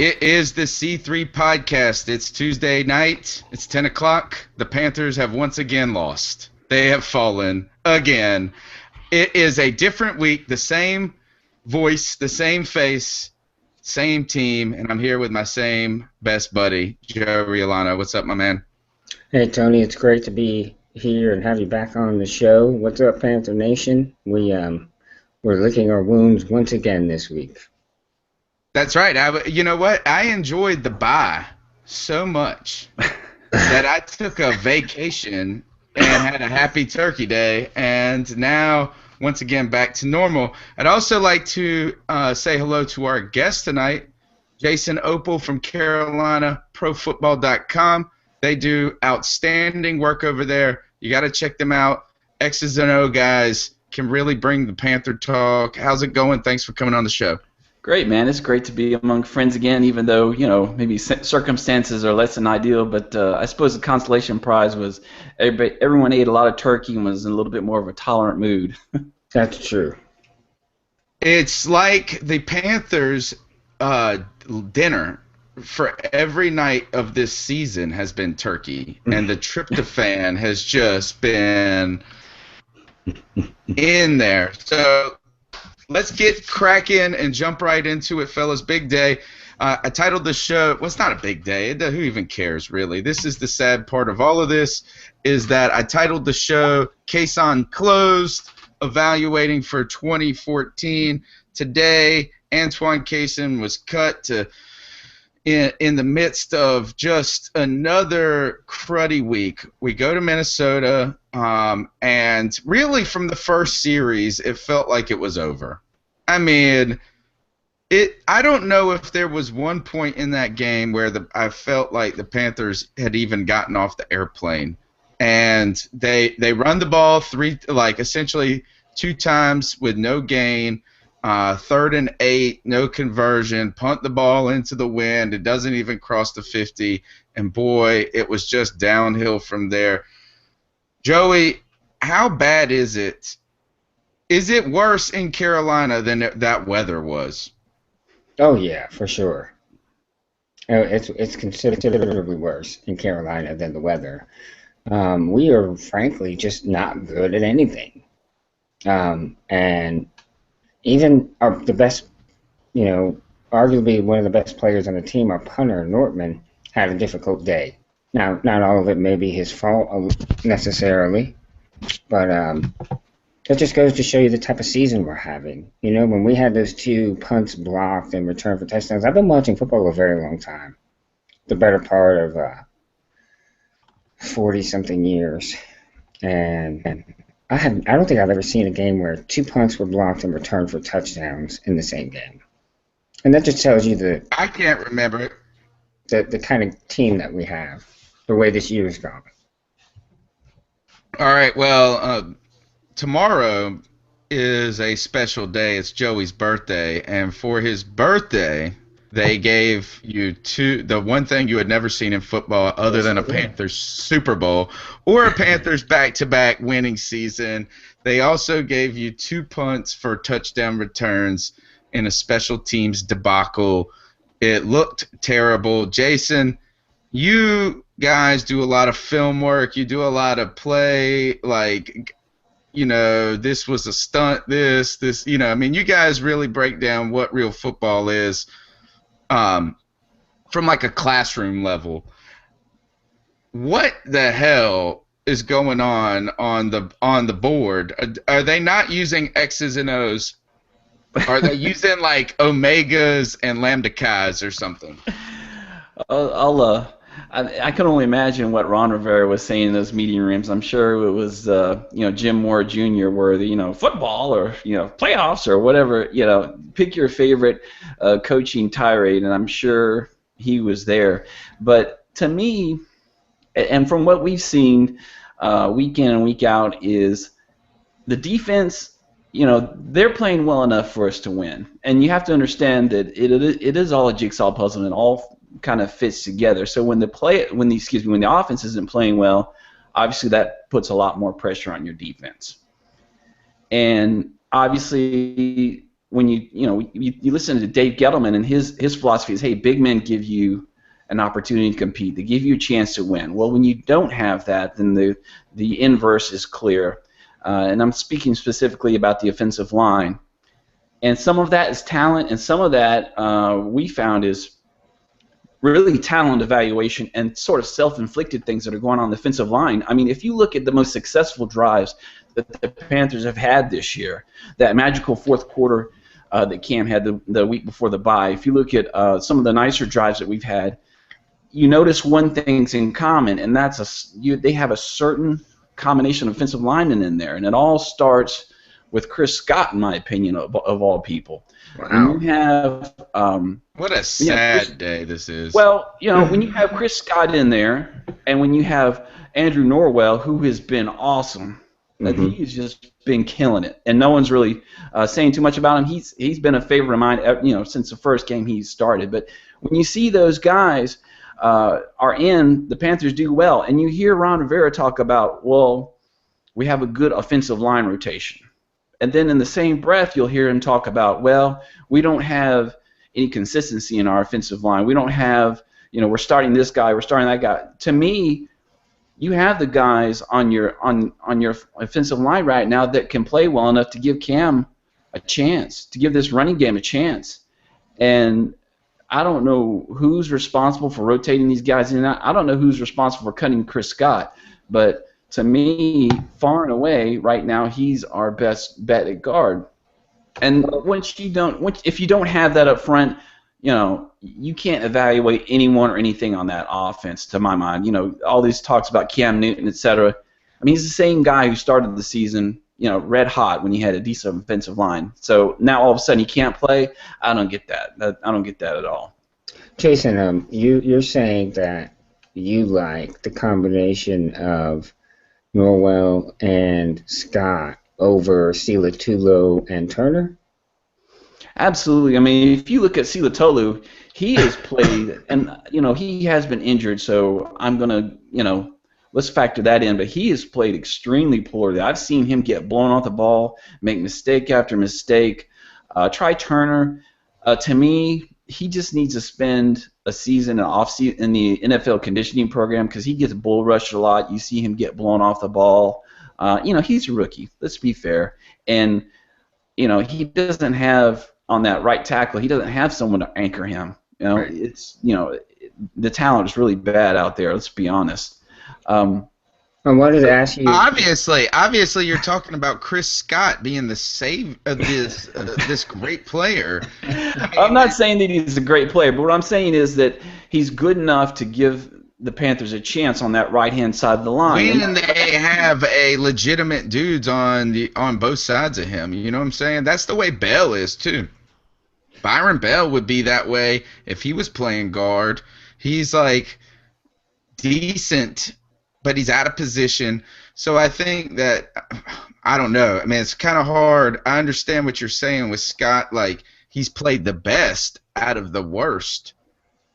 It is the C3 podcast. It's Tuesday night. It's 10 o'clock. The Panthers have once again lost. They have fallen again. It is a different week. The same voice, the same face, same team. And I'm here with my same best buddy, Joe Riolano. What's up, my man? Hey, Tony. It's great to be here and have you back on the show. What's up, Panther Nation? We're licking our wounds once again this week. That's right. You know what? I enjoyed the bye so much that I took a vacation and had a happy turkey day, and now, once again, back to normal. I'd also like to say hello to our guest tonight, Jason Oppel from CarolinaProFootball.com. They do outstanding work over there. You got to check them out. X's and O guys can really bring the Panther talk. How's it going? Thanks for coming on the show. Great, man. It's great to be among friends again, even though, maybe circumstances are less than ideal. But I suppose the consolation prize was everyone ate a lot of turkey and was in a little bit more of a tolerant mood. That's true. It's like the Panthers' dinner for every night of this season has been turkey, and the tryptophan has just been in there. So let's get cracking and jump right into it, fellas. Big day. I titled the show, well, it's not a big day. Who even cares, really? This is the sad part of all of this, is that I titled the show, Cason Closed, Evaluating for 2014. Today, Antoine Cason was cut to in the midst of just another cruddy week. We go to Minnesota, and really from the first series, it felt like it was over. I mean, I don't know if there was one point in that game where I felt like the Panthers had even gotten off the airplane. And they run the ball essentially two times with no gain. 3rd and 8, no conversion, punt the ball into the wind. It doesn't even cross the 50, and boy, it was just downhill from there. Joey, how bad is it? Is it worse in Carolina than that weather was? Oh yeah, for sure. It's considerably worse in Carolina than the weather. We are frankly just not good at anything, and even the best, arguably one of the best players on the team, our punter, Nortman, had a difficult day. Now, not all of it may be his fault necessarily, but that just goes to show you the type of season we're having. When we had those 2 punts blocked and returned for touchdowns, I've been watching football a very long time, the better part of 40-something years, and I don't think I've ever seen a game where 2 punts were blocked and returned for touchdowns in the same game. And that just tells you I can't remember it. The kind of team that we have, the way this year's gone. All right, well, tomorrow is a special day. It's Joey's birthday, and for his birthday, they gave you the one thing you had never seen in football other than a Panthers Super Bowl or a Panthers back-to-back winning season. They also gave you 2 punts for touchdown returns in a special teams debacle. It looked terrible. Jason, you guys do a lot of film work. You do a lot of play, this was a stunt, you guys really break down what real football is. From like a classroom level. What the hell is going on the board? Are they not using X's and O's? Are they using like omegas and lambda chi's or something? I can only imagine what Ron Rivera was saying in those meeting rooms. I'm sure it was Jim Moore Jr. where the football or playoffs or whatever, pick your favorite coaching tirade, and I'm sure he was there. But to me, and from what we've seen week in and week out, is the defense. They're playing well enough for us to win, and you have to understand that it is all a jigsaw puzzle and all kind of fits together. So when the offense isn't playing well, obviously that puts a lot more pressure on your defense. And obviously when you listen to Dave Gettleman, and his philosophy is, hey, big men give you an opportunity to compete. They give you a chance to win. Well, when you don't have that, then the inverse is clear. And I'm speaking specifically about the offensive line. And some of that is talent, and some of that we found is really talent evaluation and sort of self-inflicted things that are going on the defensive line. I mean, if you look at the most successful drives that the Panthers have had this year, that magical fourth quarter that Cam had the week before the bye, if you look at some of the nicer drives that we've had, you notice one thing's in common, and that's they have a certain combination of offensive linemen in there, and it all starts with Chris Scott, in my opinion, of all people. Wow. When you have what a sad day this is. Well, when you have Chris Scott in there, and when you have Andrew Norwell, who has been awesome, he's just been killing it, and no one's really saying too much about him. He's been a favorite of mine, since the first game he started. But when you see those guys are in, the Panthers do well, and you hear Ron Rivera talk about, well, we have a good offensive line rotation. And then in the same breath, you'll hear him talk about, well, we don't have any consistency in our offensive line. We don't have, we're starting this guy, we're starting that guy. To me, you have the guys on your offensive line right now that can play well enough to give Cam a chance, to give this running game a chance. And I don't know who's responsible for rotating these guys in and out. I don't know who's responsible for cutting Chris Scott, but to me, far and away, right now, he's our best bet at guard. And if you don't have that up front, you can't evaluate anyone or anything on that offense, to my mind. All these talks about Cam Newton, etc. I mean, he's the same guy who started the season, red hot when he had a decent offensive line. So now all of a sudden he can't play. I don't get that. I don't get that at all. Jason, you're saying that you like the combination of Norwell and Scott over Silatolu and Turner? Absolutely. I mean, if you look at Silatolu, he has played, and he has been injured, so I'm gonna, let's factor that in. But he has played extremely poorly. I've seen him get blown off the ball, make mistake after mistake. Try Turner. To me, he just needs to spend a season, an off-season in the NFL conditioning program, because he gets bull rushed a lot. You see him get blown off the ball. He's a rookie. Let's be fair. And, he doesn't have, on that right tackle, he doesn't have someone to anchor him. Right. It's, the talent is really bad out there. Let's be honest. I wanted to ask you. Obviously, you're talking about Chris Scott being the save of this great player. I'm not saying that he's a great player, but what I'm saying is that he's good enough to give the Panthers a chance on that right-hand side of the line. When they have a legitimate dudes on both sides of him, you know what I'm saying? That's the way Bell is too. Byron Bell would be that way if he was playing guard. He's like decent, but he's out of position. So I think that, I don't know. I mean, it's kind of hard. I understand what you're saying with Scott. Like, he's played the best out of the worst.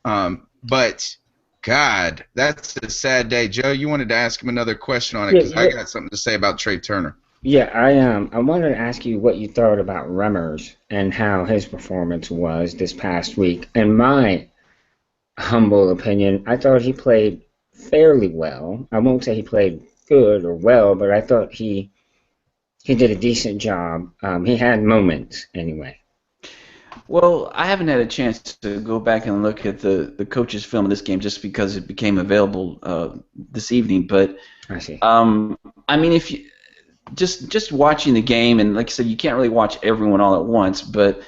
But, God, that's a sad day. Joe, you wanted to ask him another question on it because I got something to say about Trey Turner. Yeah, I wanted to ask you what you thought about Remmers and how his performance was this past week. In my humble opinion, I thought he played fairly well. I won't say he played good or well, but I thought he did a decent job. He had moments anyway. Well, I haven't had a chance to go back and look at the coach's film of this game just because it became available this evening. But I see. I mean, if you just watching the game, and like I said, you can't really watch everyone all at once, but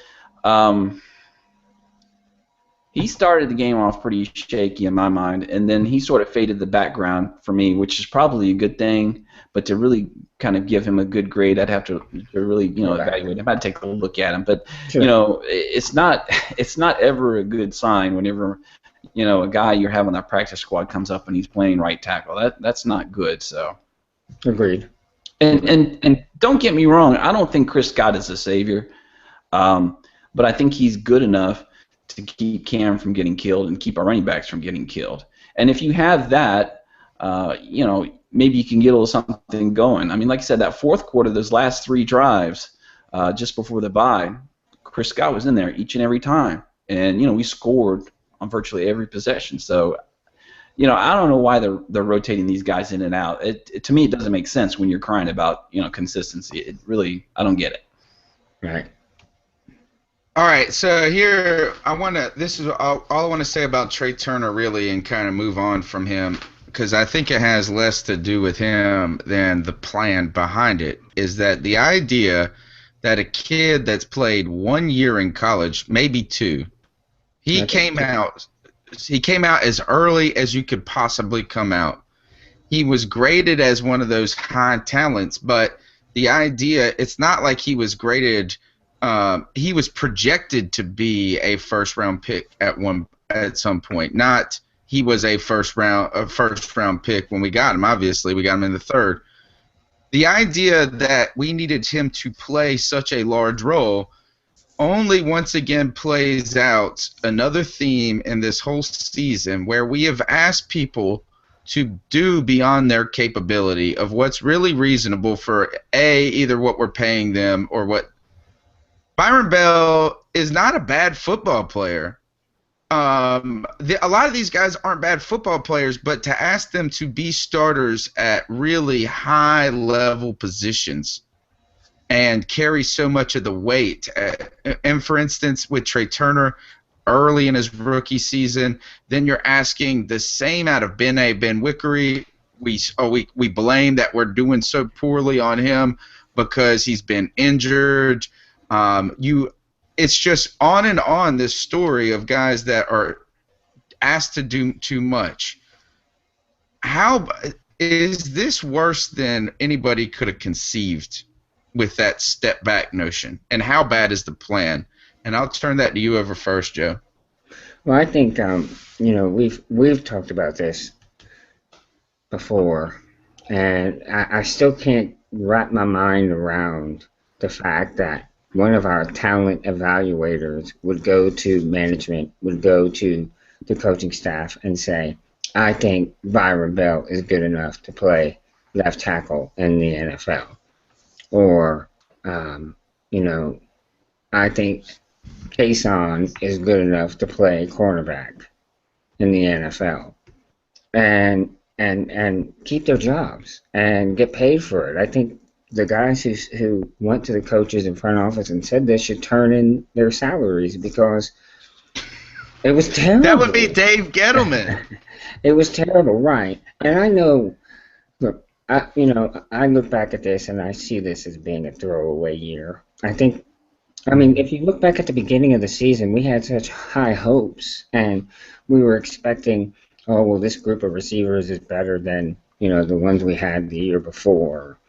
he started the game off pretty shaky in my mind, and then he sort of faded the background for me, which is probably a good thing. But to really kind of give him a good grade, I'd have to really evaluate him. I'd take a look at him, but sure. It's not ever a good sign whenever a guy you have on that practice squad comes up and he's playing right tackle. That's not good. So agreed. And don't get me wrong, I don't think Chris Scott is a savior, but I think he's good enough to keep Cam from getting killed and keep our running backs from getting killed. And if you have that, maybe you can get a little something going. I mean, like I said, that fourth quarter, those last three drives, just before the bye, Chris Scott was in there each and every time, and we scored on virtually every possession. So I don't know why they're rotating these guys in and out. To me, it doesn't make sense when you're crying about consistency. It really, I don't get it. Right. All right, so here this is all I want to say about Trey Turner, really, and kind of move on from him, because I think it has less to do with him than the plan behind it, is that the idea that a kid that's played 1 year in college, maybe 2, he came out as early as you could possibly come out. He was graded as one of those high talents, but the idea, it's not like he was graded. He was projected to be a first-round pick at some point. Not he was a first-round pick when we got him. Obviously, we got him in the 3rd. The idea that we needed him to play such a large role only once again plays out another theme in this whole season, where we have asked people to do beyond their capability of what's really reasonable for either what we're paying them or what. Byron Bell is not a bad football player. A lot of these guys aren't bad football players, but to ask them to be starters at really high-level positions and carry so much of the weight, and for instance, with Trey Turner early in his rookie season, then you're asking the same out of Ben Wickery. We blame that we're doing so poorly on him because he's been injured. It's just on and on, this story of guys that are asked to do too much. How is this worse than anybody could have conceived with that step back notion? And how bad is the plan? And I'll turn that to you over first, Joe. Well, I think we've talked about this before, and I still can't wrap my mind around the fact that one of our talent evaluators would go to management, would go to the coaching staff and say, I think Byron Bell is good enough to play left tackle in the NFL. Or, I think Cason is good enough to play cornerback in the NFL. And keep their jobs and get paid for it. I think the guys who went to the coaches in front office and said this should turn in their salaries, because it was terrible. That would be Dave Gettleman. It was terrible, right? And I know, look, I look back at this and I see this as being a throwaway year. If you look back at the beginning of the season, we had such high hopes, and we were expecting, oh, well, this group of receivers is better than, the ones we had the year before.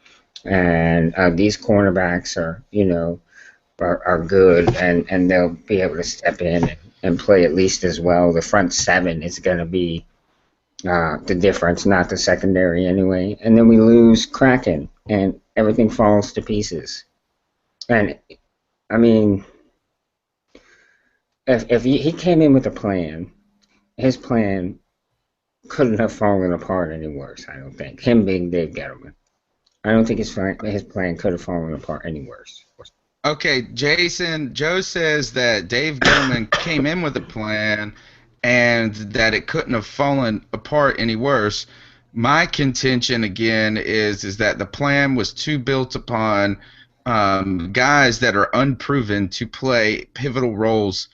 And these cornerbacks are good, and they'll be able to step in and play at least as well. The front 7 is going to be the difference, not the secondary anyway. And then we lose Kraken, and everything falls to pieces. And if he came in with a plan, his plan couldn't have fallen apart any worse, I don't think. Him being Dave Gettleman. I don't think his plan could have fallen apart any worse. Okay, Jason, Joe says that Dave Gettleman came in with a plan and that it couldn't have fallen apart any worse. My contention, again, is that the plan was too built upon guys that are unproven to play pivotal roles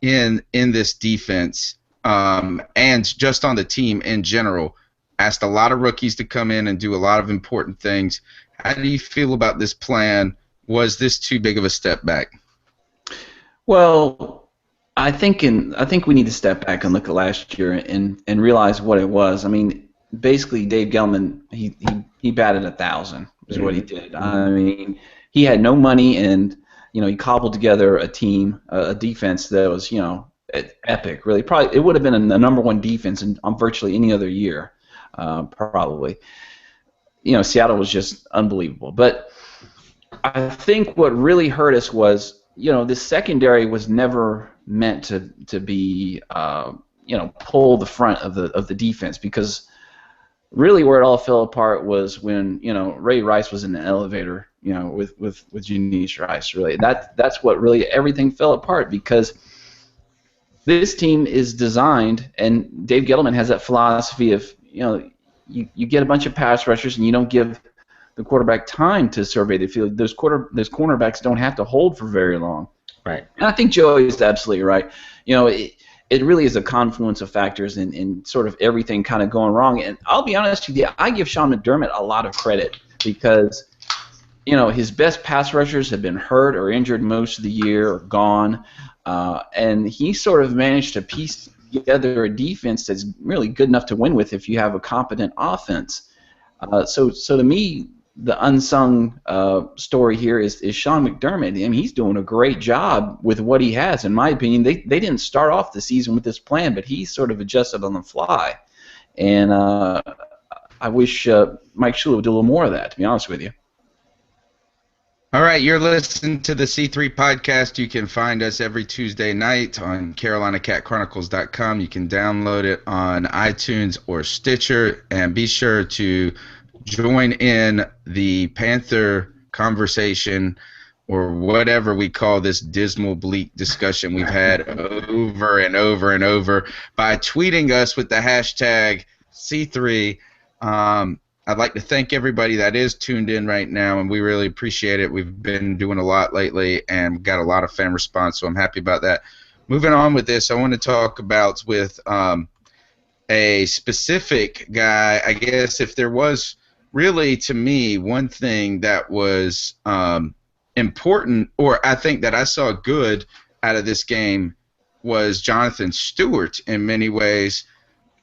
in this defense, and just on the team in general. Asked a lot of rookies to come in and do a lot of important things. How do you feel about this plan? Was this too big of a step back? Well, I think we need to step back and look at last year and realize what it was. Basically, Dave Gettleman, he batted 1,000 is what he did. He had no money, and he cobbled together a team, a defense that was epic. Really, probably it would have been the number 1 defense on virtually any other year. Probably. Seattle was just unbelievable. But I think what really hurt us was, this secondary was never meant to be, pull the front of the defense, because really where it all fell apart was when Ray Rice was in the elevator, with Janice Rice. Really, that's what really everything fell apart, because this team is designed, and Dave Gettleman has that philosophy of you get a bunch of pass rushers and you don't give the quarterback time to survey the field. Those cornerbacks don't have to hold for very long. Right. And I think Joey is absolutely right. It really is a confluence of factors and sort of everything kind of going wrong. And I'll be honest with you, I give Sean McDermott a lot of credit because, his best pass rushers have been hurt or injured most of the year or gone. And he sort of managed to piece together a defense that's really good enough to win with if you have a competent offense. So to me, the unsung story here is Sean McDermott. I mean, he's doing a great job with what he has, in my opinion. They didn't start off the season with this plan, but he sort of adjusted on the fly. And I wish Mike Shula would do a little more of that, to be honest with you. All right, you're listening to the C3 podcast. You can find us every Tuesday night on CarolinaCatChronicles.com. You can download it on iTunes or Stitcher, and be sure to join in the Panther conversation, or whatever we call this dismal, bleak discussion we've had over and over and over, by tweeting us with the hashtag C3. I'd like to thank everybody that is tuned in right now, and we really appreciate it. We've been doing a lot lately and got a lot of fan response, so I'm happy about that. Moving on with this, I want to talk about with a specific guy. I guess if there was really, to me, one thing that was important, or I think that I saw good out of this game, was Jonathan Stewart in many ways.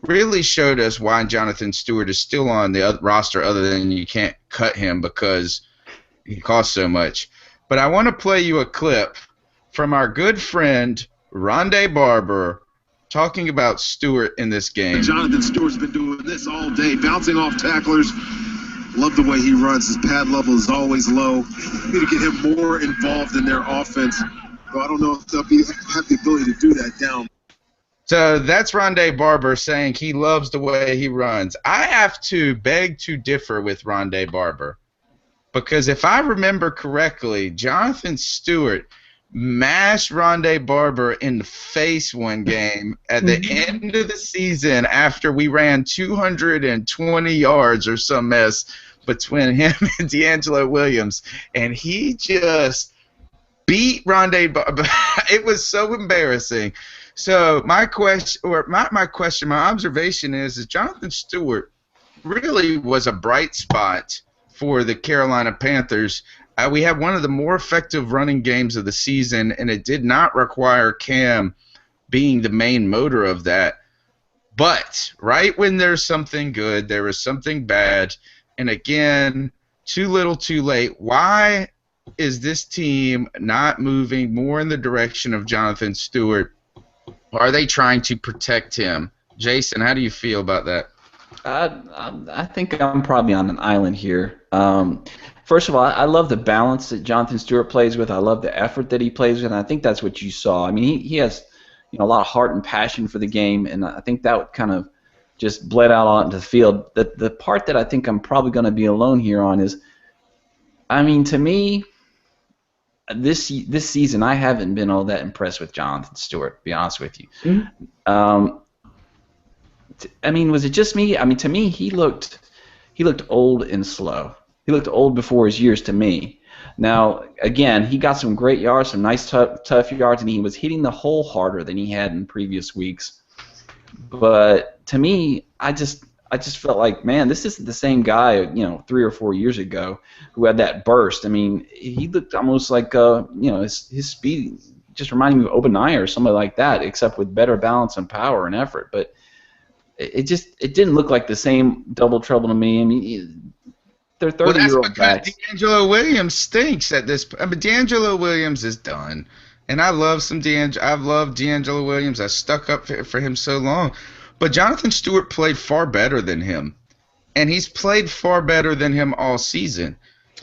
Really showed us why Jonathan Stewart is still on the roster, other than you can't cut him because he costs so much. But I want to play you a clip from our good friend Rondé Barber talking about Stewart in this game. Jonathan Stewart's been doing this all day, bouncing off tacklers. Love the way he runs. His pad level is always low. Need to get him more involved in their offense. So I don't know if they'll have the ability to do that down. So that's Rondé Barber saying he loves the way he runs. I have to beg to differ with Rondé Barber, because if I remember correctly, Jonathan Stewart mashed Rondé Barber in the face one game at the end of the season after we ran 220 yards or some mess between him and D'Angelo Williams, and he just beat Rondé Barber. It was so embarrassing. So my observation is Jonathan Stewart really was a bright spot for the Carolina Panthers. We had one of the more effective running games of the season, and it did not require Cam being the main motor of that. But right when there's something good, there is something bad. And again, too little, too late. Why is this team not moving more in the direction of Jonathan Stewart? Are they trying to protect him? Jason, how do you feel about that? I think I'm probably on an island here. First of all, I love the balance that Jonathan Stewart plays with. I love the effort that he plays with, and I think that's what you saw. I mean, he has a lot of heart and passion for the game, and I think that kind of just bled out onto the field. The part that I think I'm probably going to be alone here on is, I mean, to me, this season I haven't been all that impressed with Jonathan Stewart, to be honest with you. Mm-hmm. I mean, was it just me? I mean, to me, he looked old and slow. He looked old before his years to me. Now, again, he got some great yards, some nice tough yards, and he was hitting the hole harder than he had in previous weeks. But to me, I just felt like, man, this isn't the same guy, 3 or 4 years ago who had that burst. I mean, he looked almost like, his speed just reminded me of Obadiah or somebody like that, except with better balance and power and effort. But it didn't look like the same double trouble to me. I mean, they're 30-year-old guys. D'Angelo Williams stinks at this. I mean, D'Angelo Williams is done, and I love I've loved D'Angelo Williams. I stuck up for him so long. But Jonathan Stewart played far better than him, and he's played far better than him all season.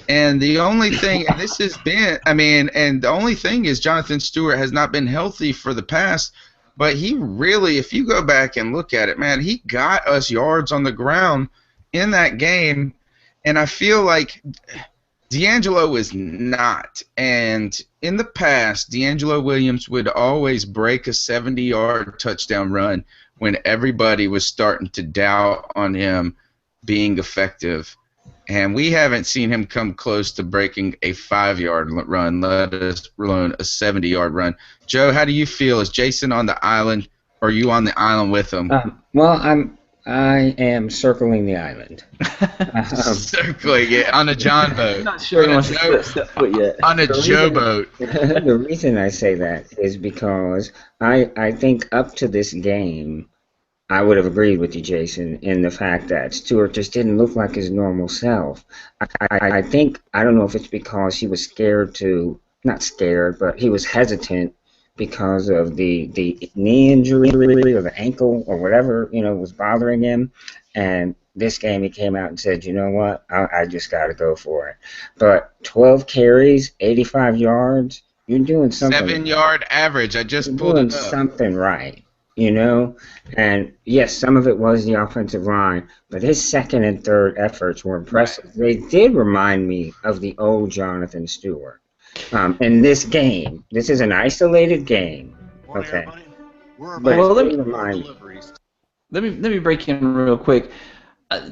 And the only thing, and this has been, and the only thing is Jonathan Stewart has not been healthy for the past, but he really, if you go back and look at it, man, he got us yards on the ground in that game, and I feel like D'Angelo is not. And in the past, D'Angelo Williams would always break a 70-yard touchdown run when everybody was starting to doubt on him being effective. And we haven't seen him come close to breaking a 5-yard run, let alone a 70-yard run. Joe, how do you feel? Is Jason on the island, or are you on the island with him? Well, I am circling the island. Circling it on a John boat. I'm not sure he wants to step foot yet. On a Joe boat. The reason I say that is because I think up to this game, I would have agreed with you, Jason, in the fact that Stewart just didn't look like his normal self. I think, I don't know if it's because he was not scared, but he was hesitant because of the knee injury or the ankle or whatever, was bothering him. And this game he came out and said, you know what, I just got to go for it. But 12 carries, 85 yards, you're doing something. 7-yard average, I just pulled it up. Something right. And yes, some of it was the offensive line, but his second and third efforts were impressive. They did remind me of the old Jonathan Stewart. In this game, this is an isolated game, okay? But well, let me break in real quick.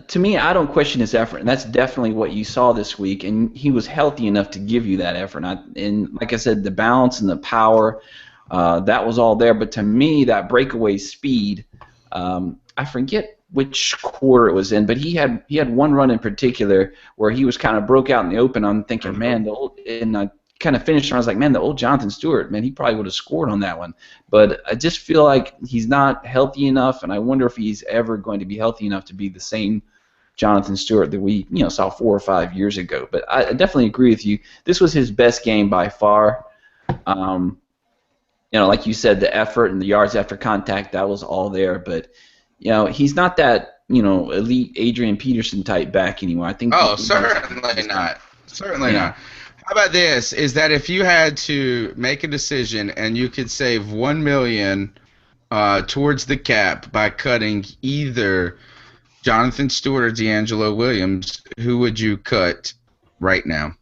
To me, I don't question his effort, and that's definitely what you saw this week. And he was healthy enough to give you that effort. And like I said, the balance and the power. That was all there, but to me, that breakaway speed, I forget which quarter it was in, but he had one run in particular where he was kind of broke out in the open. I'm thinking, man, and I kind of finished, and I was like, man, the old Jonathan Stewart, man, he probably would have scored on that one. But I just feel like he's not healthy enough, and I wonder if he's ever going to be healthy enough to be the same Jonathan Stewart that we saw 4 or 5 years ago. But I definitely agree with you. This was his best game by far. Like you said, the effort and the yards after contact, that was all there. But, he's not that, elite Adrian Peterson type back anymore. I think. Oh, certainly not. Certainly not. How about this? Is that if you had to make a decision and you could save $1 million towards the cap by cutting either Jonathan Stewart or D'Angelo Williams, who would you cut right now?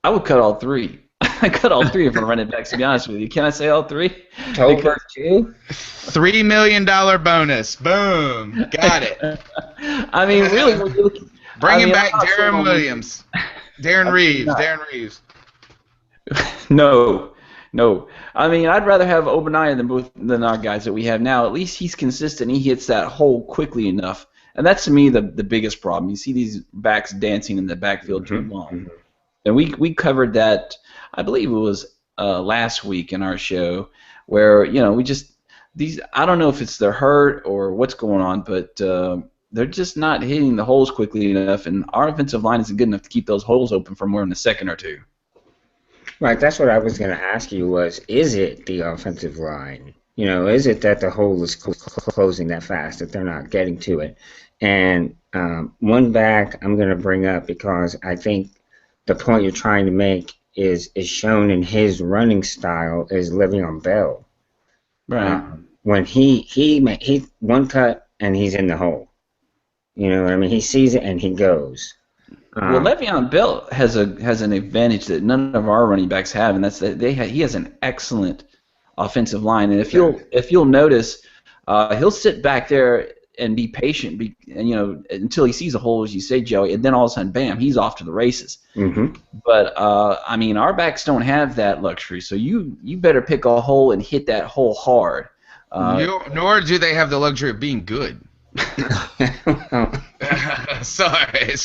I would cut all three. I cut all three if I'm running backs, to be honest with you. Can I say all three? Over two? $3 million bonus. Boom. Got it. I mean, really, when you look, Bringing back Darren Williams. Darren Reeves. No. I mean, I'd rather have Obadiah than our guys that we have now. At least he's consistent. He hits that hole quickly enough. And that's, to me, the biggest problem. You see these backs dancing in the backfield too long. And we covered that, I believe it was last week in our show, where, we just – I don't know if it's they're hurt or what's going on, but they're just not hitting the holes quickly enough, and our offensive line isn't good enough to keep those holes open for more than a second or two. Right, that's what I was going to ask you was, is it the offensive line? Is it that the hole is closing that fast, that they're not getting to it? And one back I'm going to bring up because I think the point you're trying to make is shown in his running style is Le'Veon Bell. Right. When he one cut and he's in the hole. You know what I mean? He sees it and he goes. Well, Le'Veon Bell has an advantage that none of our running backs have, and that's that he has an excellent offensive line. And if you'll notice, he'll sit back there and be patient, until he sees a hole, as you say, Joey, and then all of a sudden, bam, he's off to the races. Mm-hmm. But I mean, our backs don't have that luxury, so you better pick a hole and hit that hole hard. Nor do they have the luxury of being good. Sorry.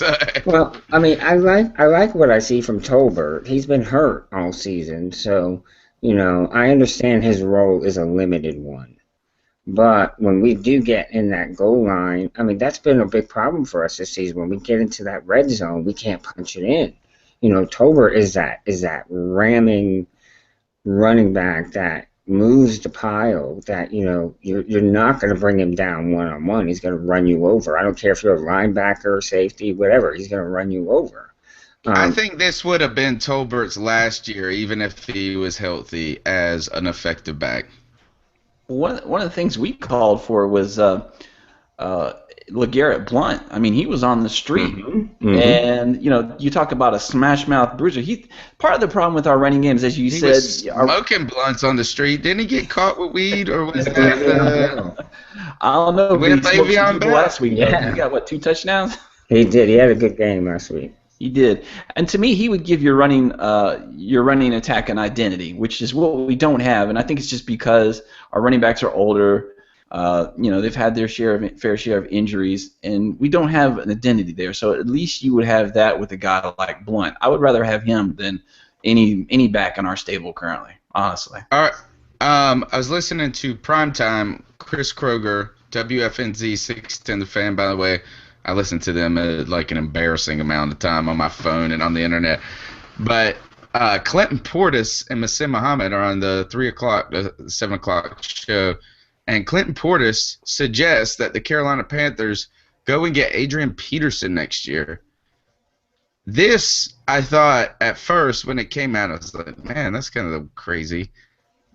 Well, I mean, I like what I see from Tolbert. He's been hurt all season, so I understand his role is a limited one. But when we do get in that goal line, I mean, that's been a big problem for us this season. When we get into that red zone, we can't punch it in. Tolbert is that ramming running back that moves the pile, that you're not going to bring him down one-on-one. He's going to run you over. I don't care if you're a linebacker, safety, whatever. He's going to run you over. I think this would have been Tolbert's last year, even if he was healthy, as an effective back. One of the things we called for was LeGarrette Blount. I mean, he was on the street, and you talk about a smash mouth bruiser. He part of the problem with our running games, as you He said, was smoking blunts on the street. Didn't he get caught with weed, or was that I don't know. But he with smoked some Le'Veon people Bell? last week. Yeah. He got what, 2 touchdowns? He did. He had a good game last week. He did, and to me, he would give your running attack an identity, which is what we don't have. And I think it's just because our running backs are older. They've had their fair share of injuries, and we don't have an identity there. So at least you would have that with a guy like Blunt. I would rather have him than any back in our stable currently, honestly. All right. I was listening to Primetime, Chris Kroger, WFNZ 610 The Fan, by the way. I listen to them like an embarrassing amount of time on my phone and on the internet. But Clinton Portis and Masim Muhammad are on the 7 o'clock show. And Clinton Portis suggests that the Carolina Panthers go and get Adrian Peterson next year. This, I thought, at first, when it came out, I was like, man, that's kind of crazy.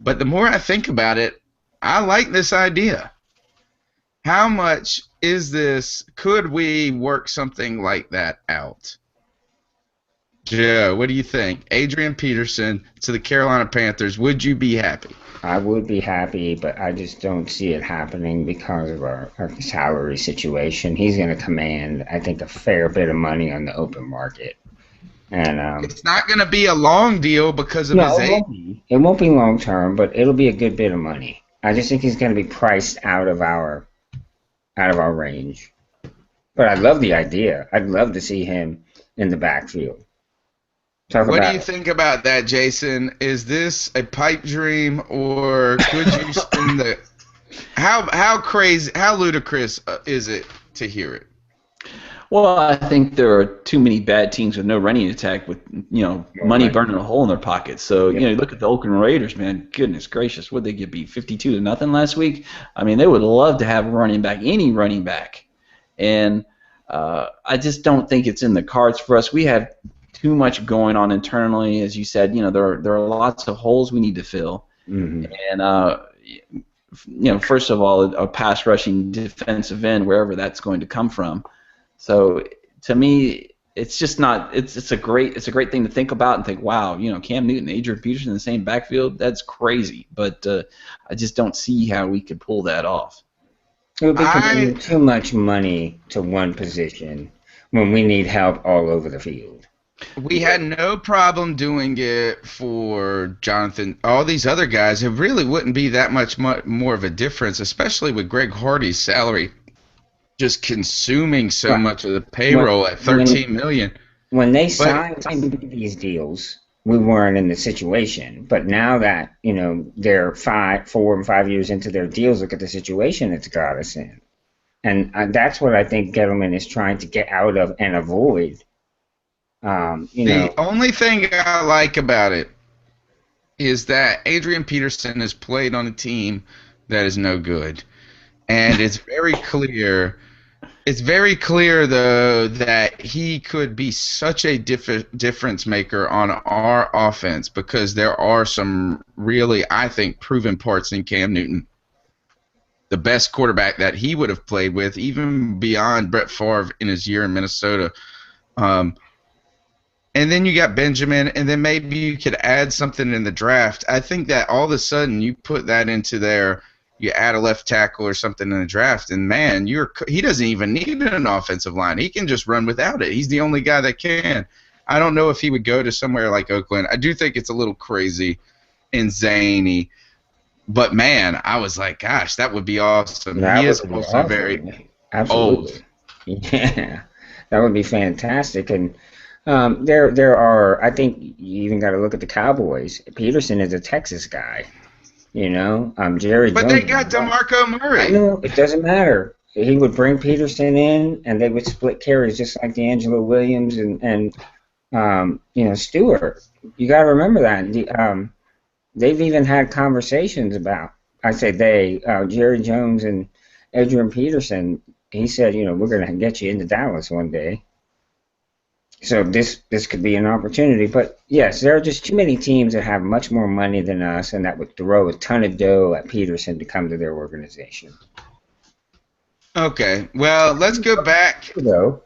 But the more I think about it, I like this idea. How much is this? Could we work something like that out? Joe, what do you think? Adrian Peterson to the Carolina Panthers, would you be happy? I would be happy, but I just don't see it happening because of our salary situation. He's going to command, I think, a fair bit of money on the open market. And it's not going to be a long deal because of his age. It won't be long term, but it'll be a good bit of money. I just think he's going to be priced out of our range. But I love the idea. I'd love to see him in the backfield. What do you think about that, Jason? Is this a pipe dream, or could you spend the how crazy, how ludicrous is it to hear it? Well, I think there are too many bad teams with no running attack with money burning a hole in their pockets. So you look at the Oakland Raiders, man. Goodness gracious, what they get beat 52-0 last week? I mean, they would love to have a running back, any running back, and I just don't think it's in the cards for us. We have too much going on internally, as you said. There are lots of holes we need to fill, and first of all, a pass rushing defensive end, wherever that's going to come from. So to me, it's just not. It's a great thing to think about and think, wow, Cam Newton, Adrian Peterson in the same backfield. That's crazy, but I just don't see how we could pull that off. It would be committing too much money to one position when we need help all over the field. We had no problem doing it for Jonathan. All these other guys, it really wouldn't be that much more of a difference, especially with Greg Hardy's salary just consuming so much of the payroll at $13 million. When they signed these deals, we weren't in the situation. But now that they're 4 and 5 years into their deals, look at the situation it's got us in, and that's what I think Gettleman is trying to get out of and avoid. The only thing I like about it is that Adrian Peterson has played on a team that is no good, and it's very clear. It's very clear, though, that he could be such a difference maker on our offense because there are some really, I think, proven parts in Cam Newton. The best quarterback that he would have played with, even beyond Brett Favre in his year in Minnesota. And then you got Benjamin, and then maybe you could add something in the draft. I think that all of a sudden you put that into there, you add a left tackle or something in the draft, and man, he doesn't even need an offensive line. He can just run without it. He's the only guy that can. I don't know if he would go to somewhere like Oakland. I do think it's a little crazy and zany, but man, I was like, gosh, that would be awesome. He is also very old. Yeah, that would be fantastic. And there are, I think you even got to look at the Cowboys. Peterson is a Texas guy. Jerry But Jones. they got DeMarco Murray. I know, it doesn't matter. He would bring Peterson in, and they would split carries just like D'Angelo Williams and Stewart. You got to remember that. They've even had conversations about, I say they, Jerry Jones and Adrian Peterson. He said, we're going to get you into Dallas one day. So this could be an opportunity. But yes, there are just too many teams that have much more money than us and that would throw a ton of dough at Peterson to come to their organization. Okay, well, let's go back. Though.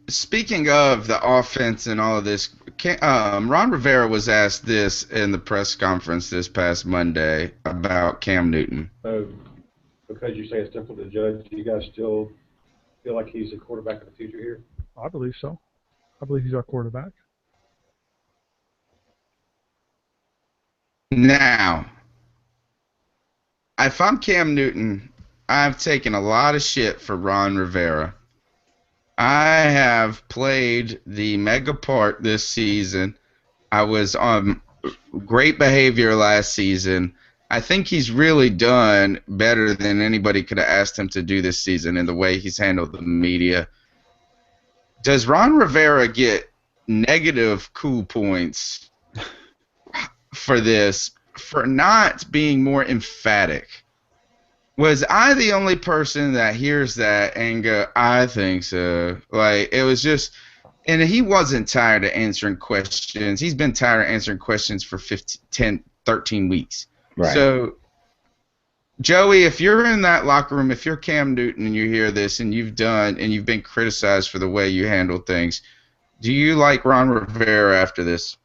Speaking of the offense and all of this, Ron Rivera was asked this in the press conference this past Monday about Cam Newton. Because you say it's difficult to judge, do you guys still feel like he's a quarterback of the future here? I believe so. I believe he's our quarterback. Now, if I'm Cam Newton, I've taken a lot of shit for Ron Rivera. I have played the mega part this season. I was on great behavior last season. I think he's really done better than anybody could have asked him to do this season in the way he's handled the media. Does Ron Rivera get negative cool points for this, for not being more emphatic? Was I the only person that hears that and go, I think so? Like, it was just, and he wasn't tired of answering questions. He's been tired of answering questions for 13 weeks. Right. So, Joey, if you're in that locker room, if you're Cam Newton and you hear this and you've been criticized for the way you handle things, do you like Ron Rivera after this?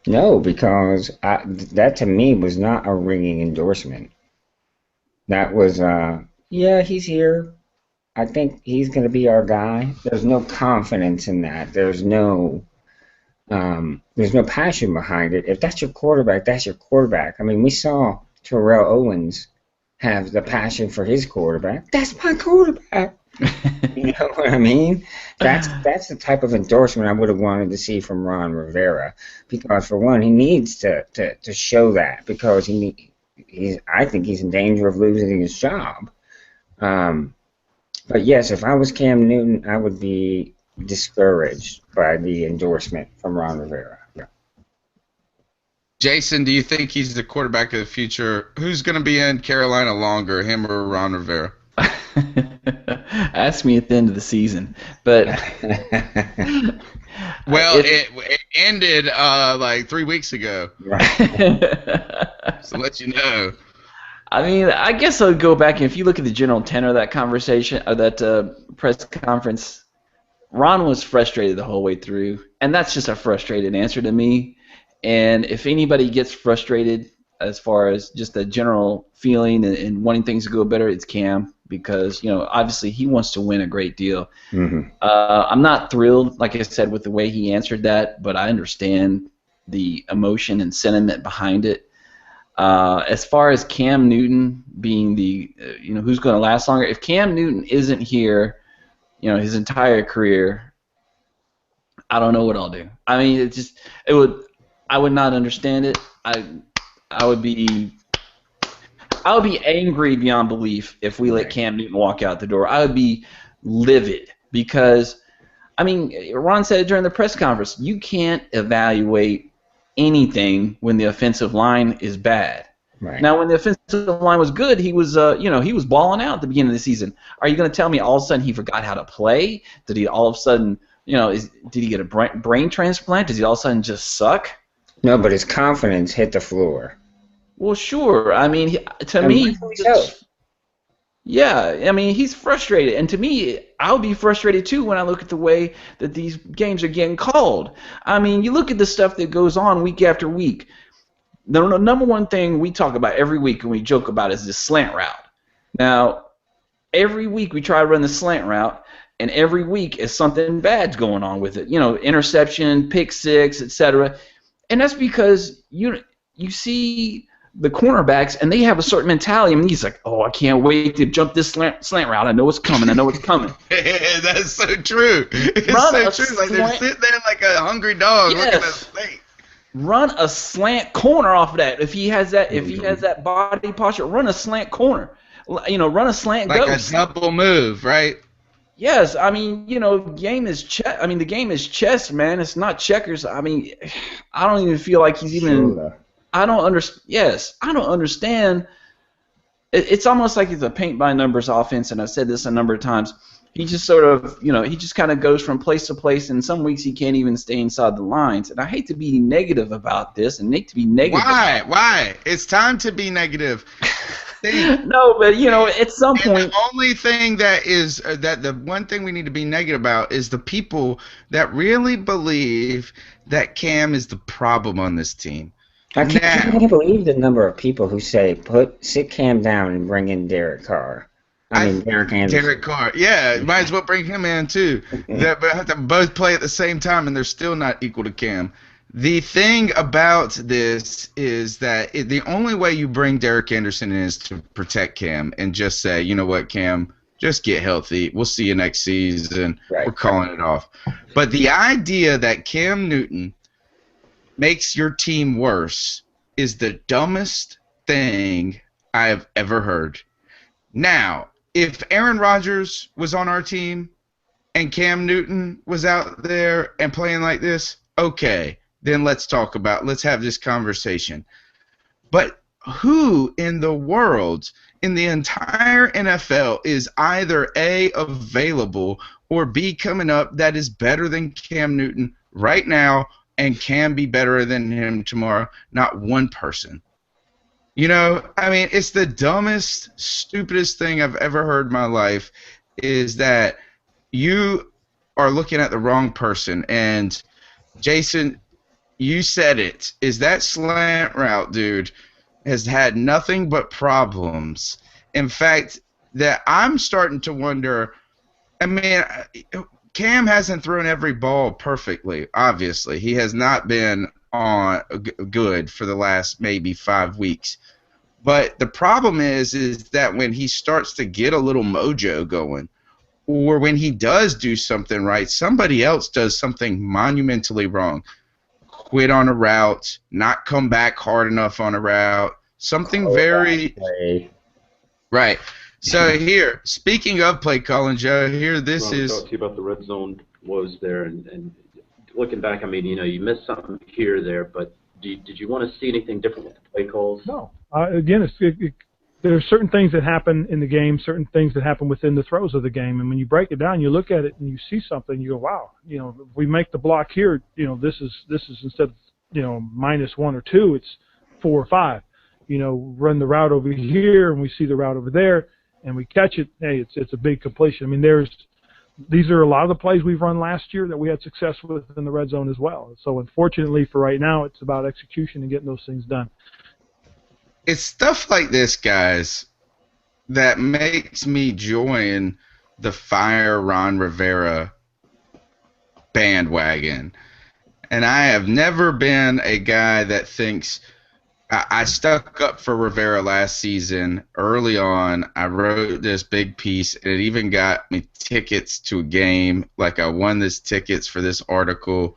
No, because that to me was not a ringing endorsement. That was, yeah, he's here. I think he's going to be our guy. There's no confidence in that. There's no passion behind it. If that's your quarterback, that's your quarterback. I mean, we saw Terrell Owens have the passion for his quarterback. That's my quarterback. You know what I mean? That's the type of endorsement I would have wanted to see from Ron Rivera. Because for one, he needs to show that because I think he's in danger of losing his job. But yes, if I was Cam Newton, I would be discouraged by the endorsement from Ron Rivera. Yeah. Jason, do you think he's the quarterback of the future? Who's going to be in Carolina longer, him or Ron Rivera? Ask me at the end of the season, but well, it ended like 3 weeks ago. Right. So let you know. I mean, I guess I'll go back and if you look at the general tenor of that conversation or that press conference, Ron was frustrated the whole way through, and that's just a frustrated answer to me. And if anybody gets frustrated as far as just the general feeling and wanting things to go better, it's Cam because, you know, obviously he wants to win a great deal. Mm-hmm. I'm not thrilled, like I said, with the way he answered that, but I understand the emotion and sentiment behind it. As far as Cam Newton being the, who's going to last longer, if Cam Newton isn't here, his entire career, I don't know what I'll do. I mean, I would not understand it. I would be angry beyond belief if we let Cam Newton walk out the door. I would be livid because, I mean, Ron said it during the press conference, you can't evaluate anything when the offensive line is bad. Right. Now, when the offensive line was good, he was, he was balling out at the beginning of the season. Are you going to tell me all of a sudden he forgot how to play? Did he all of a sudden, did he get a brain transplant? Does he all of a sudden just suck? No, but his confidence hit the floor. Well, sure. I mean, yeah, I mean, he's frustrated. And to me, I'll be frustrated too when I look at the way that these games are getting called. I mean, you look at the stuff that goes on week after week. The number one thing we talk about every week and we joke about is this slant route. Now, every week we try to run the slant route, and every week is something bad's going on with it. Interception, pick six, etc. And that's because you see the cornerbacks, and they have a certain mentality. I mean, he's like, oh, I can't wait to jump this slant route. I know it's coming. That's so true. It's so true. Like they're sitting there like a hungry dog looking at a snake. Run a slant corner off of that. If he has that body posture, run a slant corner. Run a slant like ghost. Like a double move, right? Yes, I mean, the game is chess. I mean, the game is chess, man. It's not checkers. I mean, I don't even feel like he's even. Sure. I don't understand. Yes, I don't understand. It's almost like it's a paint by numbers offense, and I've said this a number of times. he just sort of, he just kind of goes from place to place, and some weeks he can't even stay inside the lines. And I hate to be negative about this, and hate to be negative. Why? It's time to be negative. No, but at some point, the only thing that is the one thing we need to be negative about is the people that really believe that Cam is the problem on this team. I can't believe the number of people who say sit Cam down and bring in Derek Carr. Derek Anderson. Derek Carr, yeah, might as well bring him in too. They have to both play at the same time, and they're still not equal to Cam. The thing about this is that the only way you bring Derek Anderson in is to protect Cam and just say, you know what, Cam, just get healthy. We'll see you next season. Right. We're calling it off. But the idea that Cam Newton makes your team worse is the dumbest thing I have ever heard. Now, if Aaron Rodgers was on our team and Cam Newton was out there and playing like this, okay. Then let's have this conversation. But who in the world, in the entire NFL, is either A, available, or B, coming up that is better than Cam Newton right now and can be better than him tomorrow? Not one person. It's the dumbest, stupidest thing I've ever heard in my life is that you are looking at the wrong person. And, Jason, you said it. Is that slant route, dude, has had nothing but problems. In fact, that I'm starting to wonder. Cam hasn't thrown every ball perfectly. Obviously, he has not been on good for the last maybe 5 weeks. But the problem is that when he starts to get a little mojo going, or when he does do something right, somebody else does something monumentally wrong. Quit on a route, not come back hard enough on a route, something very right. So here, speaking of play calling, Joe, this is. Talk to you about the red zone woes there, and looking back, you missed something here or there, but did you want to see anything different with the play calls? No. Again, there are certain things that happen in the game, certain things that happen within the throws of the game, and when you break it down, you look at it and you see something, you go, wow, if we make the block here, this is instead of -1 or 2, it's 4 or 5. Run the route over here, and we see the route over there, and we catch it. Hey, it's a big completion. These are a lot of the plays we've run last year that we had success with in the red zone as well. So unfortunately for right now, it's about execution and getting those things done. It's stuff like this, guys, that makes me join the Fire Ron Rivera bandwagon. And I have never been a guy that thinks I stuck up for Rivera last season. Early on, I wrote this big piece, and it even got me tickets to a game. Like, I won this tickets for this article.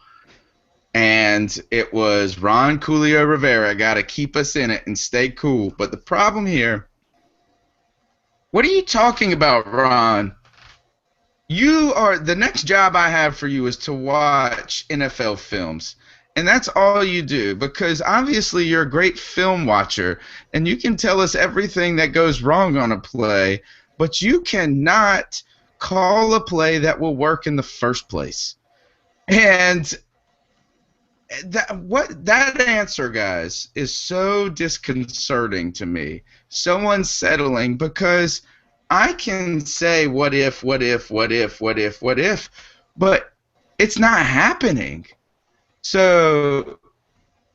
And it was Ron Coolio Rivera got to keep us in it and stay cool. But the problem here, what are you talking about, Ron? The next job I have for you is to watch NFL films. And that's all you do, because obviously you're a great film watcher, and you can tell us everything that goes wrong on a play, but you cannot call a play that will work in the first place. And that answer, guys, is so disconcerting to me, so unsettling, because I can say what if, but it's not happening. So,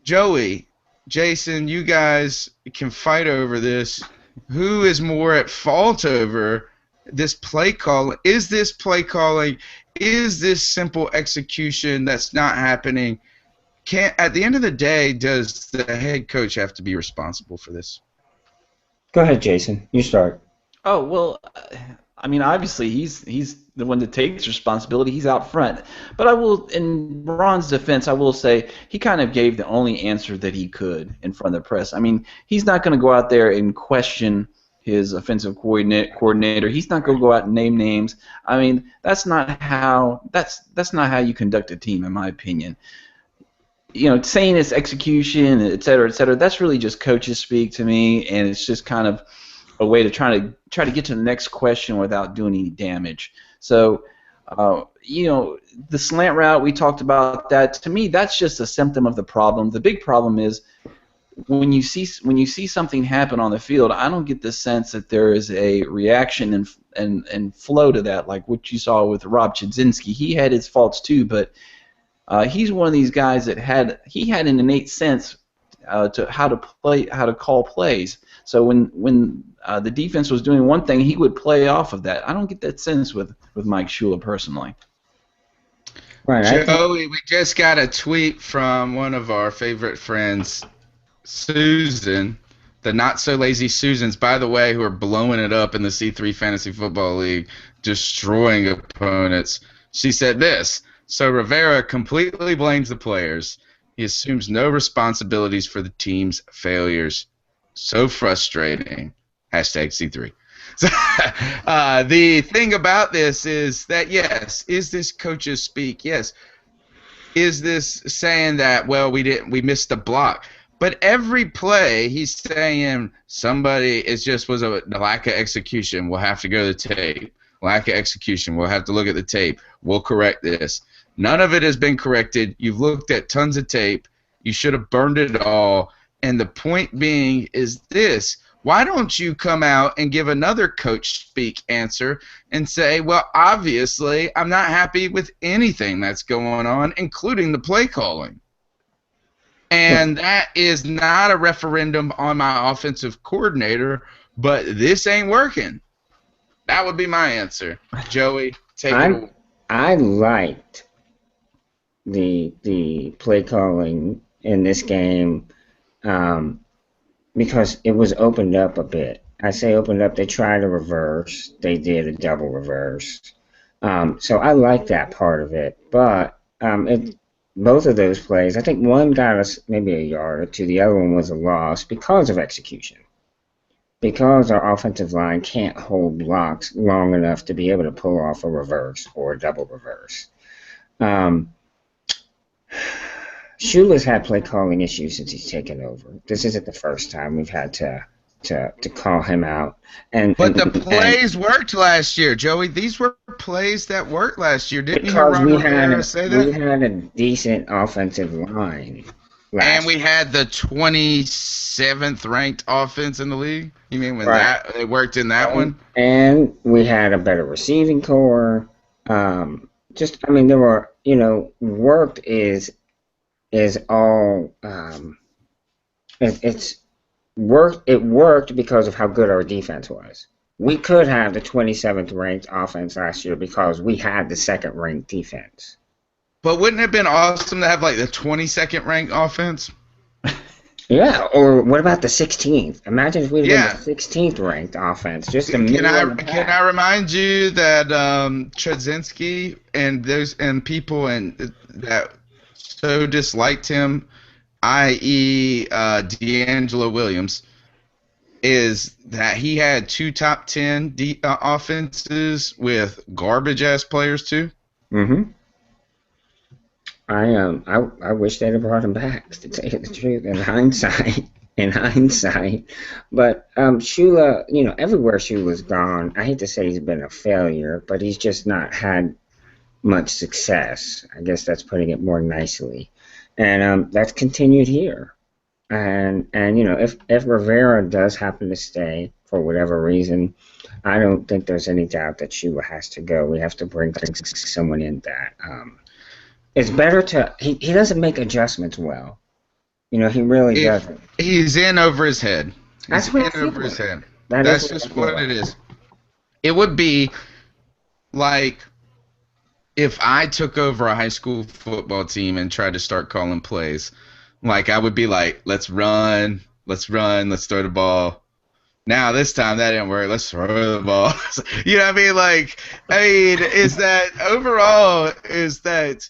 Joey, Jason, you guys can fight over this. Who is more at fault over this play calling? Is this play calling? Is this simple execution that's not happening? At the end of the day, does the head coach have to be responsible for this? Go ahead, Jason. You start. Oh, well, obviously he's the one that takes responsibility. He's out front. But I will, in Ron's defense, I will say he kind of gave the only answer that he could in front of the press. He's not going to go out there and question his offensive coordinator. He's not going to go out and name names. That's not how you conduct a team, in my opinion. Saying it's execution, et cetera, that's really just coaches speak to me, and it's just kind of a way to try to get to the next question without doing any damage. So, the slant route, we talked about that. To me, that's just a symptom of the problem. The big problem is when you see something happen on the field, I don't get the sense that there is a reaction and flow to that, like what you saw with Rob Chudzinski. He had his faults too, but he's one of these guys that had an innate sense to how to call plays. So when the defense was doing one thing, he would play off of that. I don't get that sense with Mike Shula personally. Right. Joey, we just got a tweet from one of our favorite friends, Susan, the Not So Lazy Susans, by the way, who are blowing it up in the C3 Fantasy Football League, destroying opponents. She said this: so Rivera completely blames the players. He assumes no responsibilities for the team's failures. So frustrating. Hashtag C3. So, the thing about this is that, yes, is this coach's speak? Yes. Is this saying that, well, we missed the block? But every play, he's saying somebody, was a lack of execution. We'll have to go to the tape. Lack of execution. We'll have to look at the tape. We'll correct this. None of it has been corrected. You've looked at tons of tape. You should have burned it all. And the point being is this: why don't you come out and give another coach speak answer and say, well, obviously, I'm not happy with anything that's going on, including the play calling. And that is not a referendum on my offensive coordinator, but this ain't working. That would be my answer. Joey, take it away. I liked the play calling in this game because it was opened up a bit. I say opened up. They tried a reverse. They did a double reverse. So I like that part of it. But both of those plays, I think one got us maybe a yard or two. The other one was a loss because of execution. Because our offensive line can't hold blocks long enough to be able to pull off a reverse or a double reverse. Shula's had play calling issues since he's taken over. This isn't the first time we've had to call him out. But the plays worked last year, Joey. These were plays that worked last year. Didn't you hear Ron Rivera say that? We had a decent offensive line. And we had the 27th ranked offense in the league? You mean when they worked in that one? And we had a better receiving core. There were, worked is all, it worked because of how good our defense was. We could have the 27th ranked offense last year because we had the 2nd ranked defense. But wouldn't it have been awesome to have like the 22nd ranked offense? Yeah, or what about the 16th? Imagine if we had the 16th ranked offense. Can I remind you that Chudzinski and people that so disliked him, i.e. D'Angelo Williams, is that he had 2 top 10 offenses with garbage ass players too. Mm-hmm. I wish they'd have brought him back, to tell you the truth, in hindsight. But Shula, everywhere Shula's gone, I hate to say he's been a failure, but he's just not had much success. I guess that's putting it more nicely. And that's continued here. And if Rivera does happen to stay for whatever reason, I don't think there's any doubt that Shula has to go. We have to bring someone in that. It's better to he doesn't make adjustments well. He really doesn't. He's in over his head. That's just what it is. It would be like if I took over a high school football team and tried to start calling plays. Like I would be like, let's run, let's throw the ball. Now this time that didn't work. Let's throw the ball. You know what I mean? Is that overall is that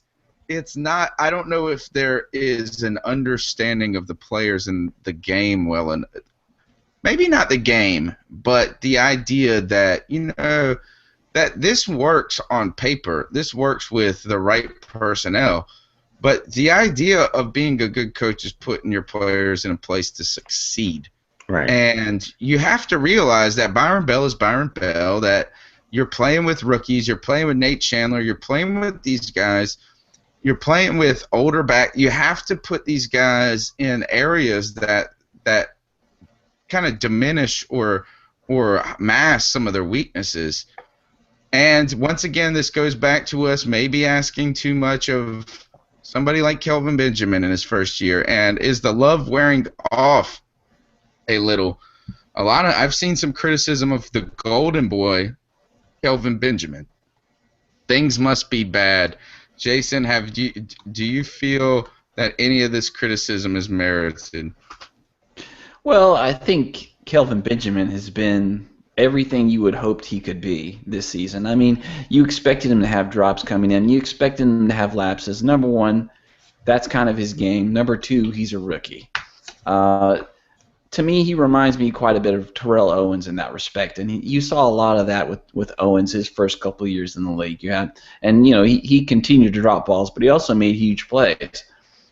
it's not. I don't know if there is an understanding of the players in the game well, and maybe not the game, but the idea that that this works on paper. This works with the right personnel. But the idea of being a good coach is putting your players in a place to succeed. Right. And you have to realize that Byron Bell is Byron Bell, that you're playing with rookies. You're playing with Nate Chandler. You're playing with these guys. You're playing with older back. You have to put these guys in areas that kind of diminish or mask some of their weaknesses. And once again, this goes back to us maybe asking too much of somebody like Kelvin Benjamin in his first year. And is the love wearing off a little? I've seen some criticism of the golden boy, Kelvin Benjamin. Things must be bad. Jason, do you feel that any of this criticism is merited? Well, I think Kelvin Benjamin has been everything you would hoped he could be this season. I mean, you expected him to have drops coming in. You expected him to have lapses. Number one, that's kind of his game. Number two, he's a rookie. To me, he reminds me quite a bit of Terrell Owens in that respect, and you saw a lot of that with Owens his first couple of years in the league. And he continued to drop balls, but he also made huge plays,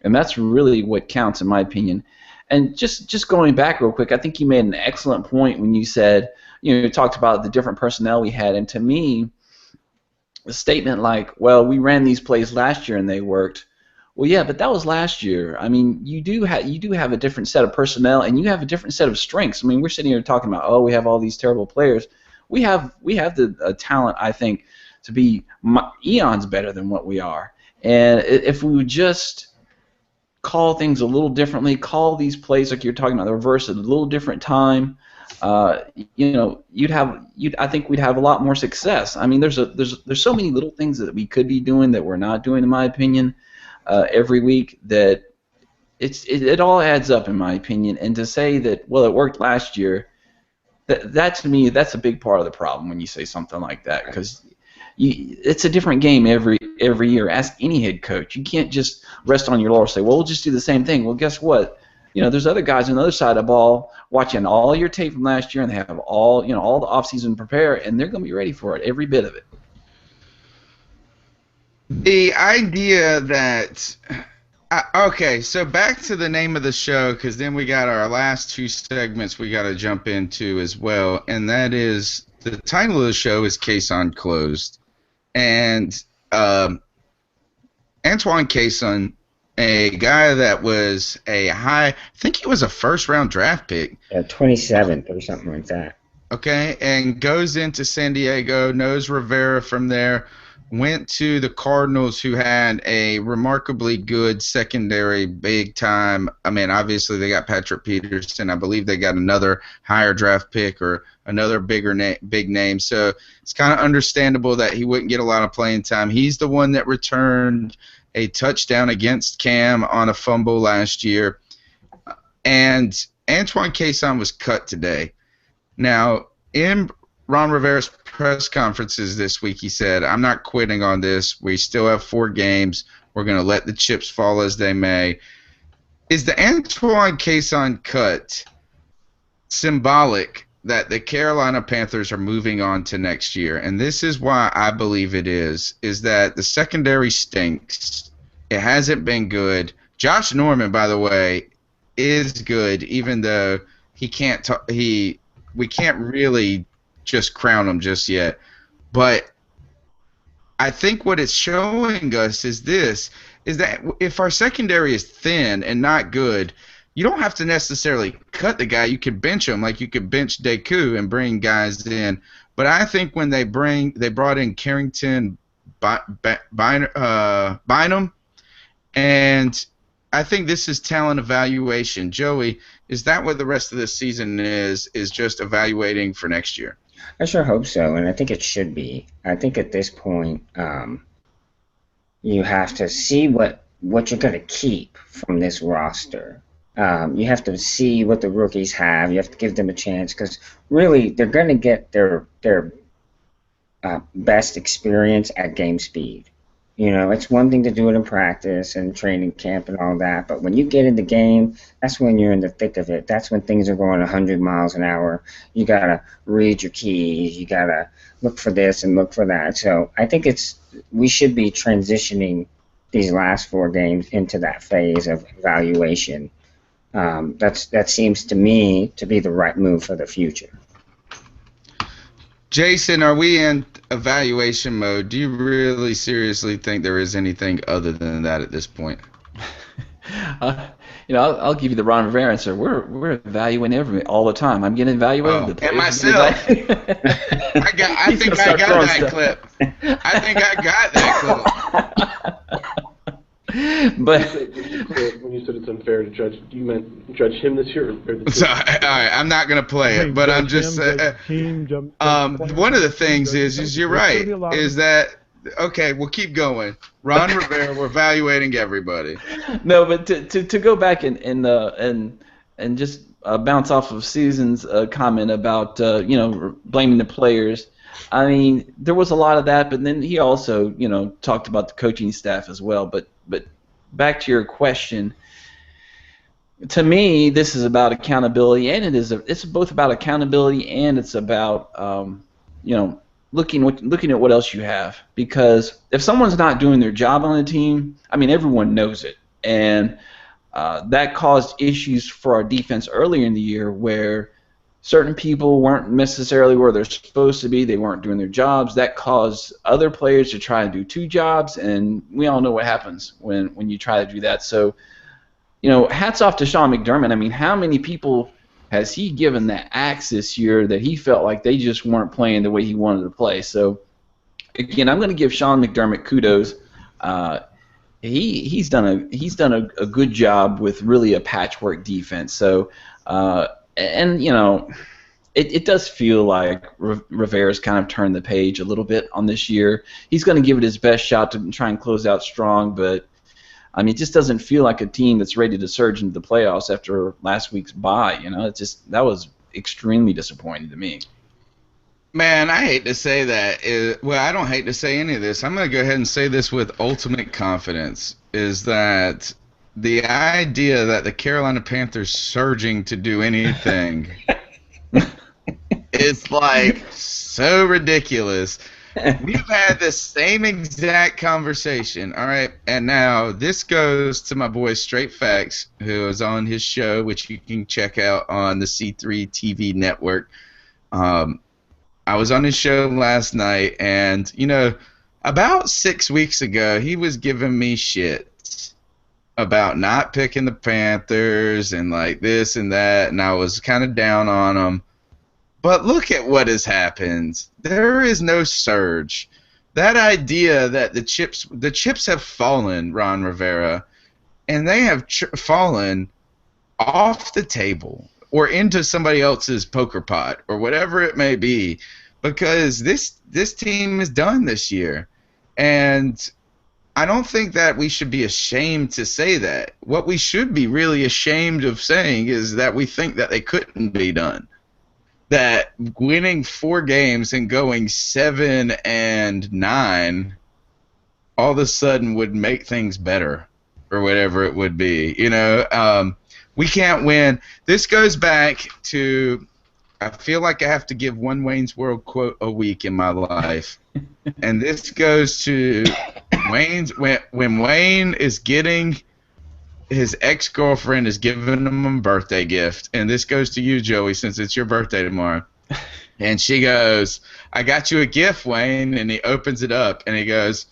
and that's really what counts in my opinion. And just going back real quick, I think you made an excellent point when you said you talked about the different personnel we had, and to me, a statement like, "Well, we ran these plays last year and they worked." Well, yeah, but that was last year. I mean, you do have a different set of personnel, and you have a different set of strengths. I mean, we're sitting here talking about, we have all these terrible players. We have the talent, I think, to be eons better than what we are. And if we would just call things a little differently, call these plays like you're talking about the reverse at a little different time, I think we'd have a lot more success. I mean, there's so many little things that we could be doing that we're not doing, in my opinion. Every week that it all adds up in my opinion, and to say that it worked last year, that to me that's a big part of the problem when you say something like that, because it's a different game every year. Ask any head coach. You can't just rest on your laurels and say, well, we'll just do the same thing. Well, guess what? There's other guys on the other side of the ball watching all your tape from last year, and they have all the offseason to prepare, and they're going to be ready for it, every bit of it. The idea that okay, so back to the name of the show, because then we got our last two segments we got to jump into as well, and that is the title of the show is Cason Closed, and Antoine Cason, a guy that was I think he was a first-round draft pick, 27th or something like that. Okay, and goes into San Diego, knows Rivera from there. Went to the Cardinals, who had a remarkably good secondary, big time. I mean, obviously they got Patrick Peterson. I believe they got another higher draft pick or another big name. So it's kind of understandable that he wouldn't get a lot of playing time. He's the one that returned a touchdown against Cam on a fumble last year. And Antoine Cason was cut today. Now, in Ron Rivera's press conferences this week, he said, I'm not quitting on this. We still have 4 games. We're going to let the chips fall as they may. Is the Antoine Cason cut symbolic that the Carolina Panthers are moving on to next year? And this is why I believe it is that the secondary stinks. It hasn't been good. Josh Norman, by the way, is good, even though he can't we can't really just crown him just yet. But I think what it's showing us is that if our secondary is thin and not good, you don't have to necessarily cut the guy. You could bench him, like you could bench Deku and bring guys in. But I think when they brought in Carrington Bynum, and I think this is talent evaluation. Joey, is that what the rest of this season is just evaluating for next year? I sure hope so, and I think it should be. I think at this point, you have to see what you're going to keep from this roster. You have to see what the rookies have. You have to give them a chance, because really they're going to get their best experience at game speed. It's one thing to do it in practice and training camp and all that, but when you get in the game, that's when you're in the thick of it. That's when things are going 100 miles an hour. You got to read your keys. You got to look for this and look for that. So I think we should be transitioning these last 4 games into that phase of evaluation. That seems to me to be the right move for the future. Jason, are we in evaluation mode, do you really seriously think there is anything other than that at this point? I'll give you the Ron Rivera answer. We're evaluating all the time. I'm getting evaluated. The And players myself. are getting evaluated. I think I got that clip. I think I got that clip. But when you said it's unfair to judge, you meant judge him this year or the So, all right, I'm not gonna play it, but I'm just one of the things is you're right. Is that okay? We'll keep going. Ron Rivera, we're evaluating everybody. No, but to go back and just bounce off of Susan's comment about blaming the players. I mean, there was a lot of that, but then he also talked about the coaching staff as well. But back to your question, to me, this is about accountability, and it's both about accountability and it's about looking at what else you have. Because if someone's not doing their job on the team, I mean, everyone knows it, and that caused issues for our defense earlier in the year where certain people weren't necessarily where they're supposed to be. They weren't doing their jobs. That caused other players to try and do two jobs, and we all know what happens when you try to do that. So, hats off to Sean McDermott. I mean, how many people has he given that axe this year that he felt like they just weren't playing the way he wanted to play? So, again, I'm going to give Sean McDermott kudos. He's done a good job with really a patchwork defense. So, it does feel like Rivera's kind of turned the page a little bit on this year. He's going to give it his best shot to try and close out strong, but I mean, it just doesn't feel like a team that's ready to surge into the playoffs after last week's bye. That was extremely disappointing to me. Man, I hate to say that. Well, I don't hate to say any of this. I'm going to go ahead and say this with ultimate confidence, is that the idea that the Carolina Panthers surging to do anything is like so ridiculous. We've had the same exact conversation, all right? And now this goes to my boy Straight Facts, who is on his show, which you can check out on the C3 TV network. I was on his show last night, and, about 6 weeks ago, he was giving me shit about not picking the Panthers and like this and that, and I was kind of down on them. But look at what has happened. There is no surge. That idea that the chips have fallen, Ron Rivera, and they have fallen off the table or into somebody else's poker pot or whatever it may be, because this team is done this year. And I don't think that we should be ashamed to say that. What we should be really ashamed of saying is that we think that they couldn't be done. That winning 4 games and going 7-9 all of a sudden would make things better or whatever it would be. We can't win. This goes back to, I feel like I have to give one Wayne's World quote a week in my life. And this goes to when Wayne is getting his ex-girlfriend is giving him a birthday gift, and this goes to you, Joey, since it's your birthday tomorrow. And she goes, "I got you a gift, Wayne," and he opens it up, and he goes,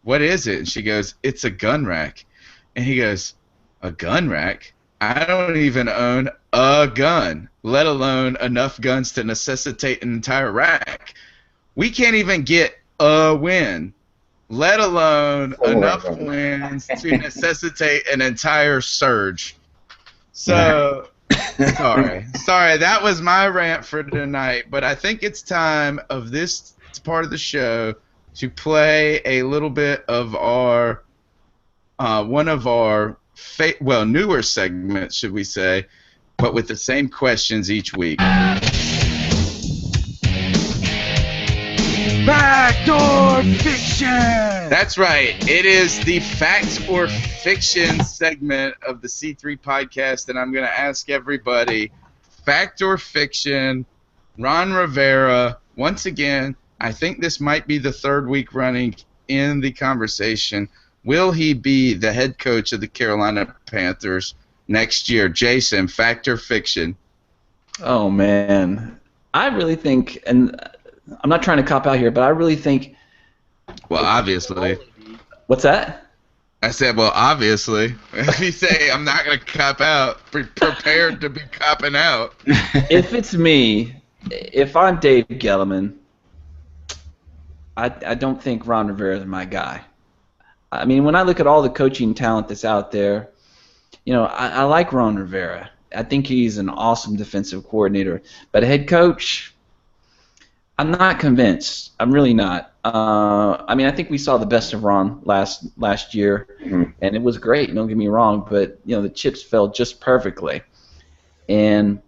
"What is it?" And she goes, "It's a gun rack." And he goes, "A gun rack? I don't even own a gun, let alone enough guns to necessitate an entire rack. We can't even get a win, let alone enough wins to necessitate an entire surge." So, sorry, that was my rant for tonight. But I think it's time of this part of the show to play a little bit of our one of our newer segments, should we say, but with the same questions each week. Fact or fiction? That's right. It is the Fact or Fiction segment of the C3 podcast, and I'm going to ask everybody, fact or fiction, Ron Rivera, once again, I think this might be the 3rd week running in the conversation. Will he be the head coach of the Carolina Panthers next year? Jason, fact or fiction? Oh, man. I really think, and I'm not trying to cop out here, but I really think. Well, obviously. What's that? I said, well, obviously. If you say I'm not going to cop out, be prepared to be copping out. If it's me, if I'm Dave Gettleman, I don't think Ron Rivera is my guy. I mean, when I look at all the coaching talent that's out there, I like Ron Rivera. I think he's an awesome defensive coordinator. But a head coach, I'm not convinced. I'm really not. I mean, I think we saw the best of Ron last year, and it was great. Don't get me wrong, but the chips fell just perfectly, and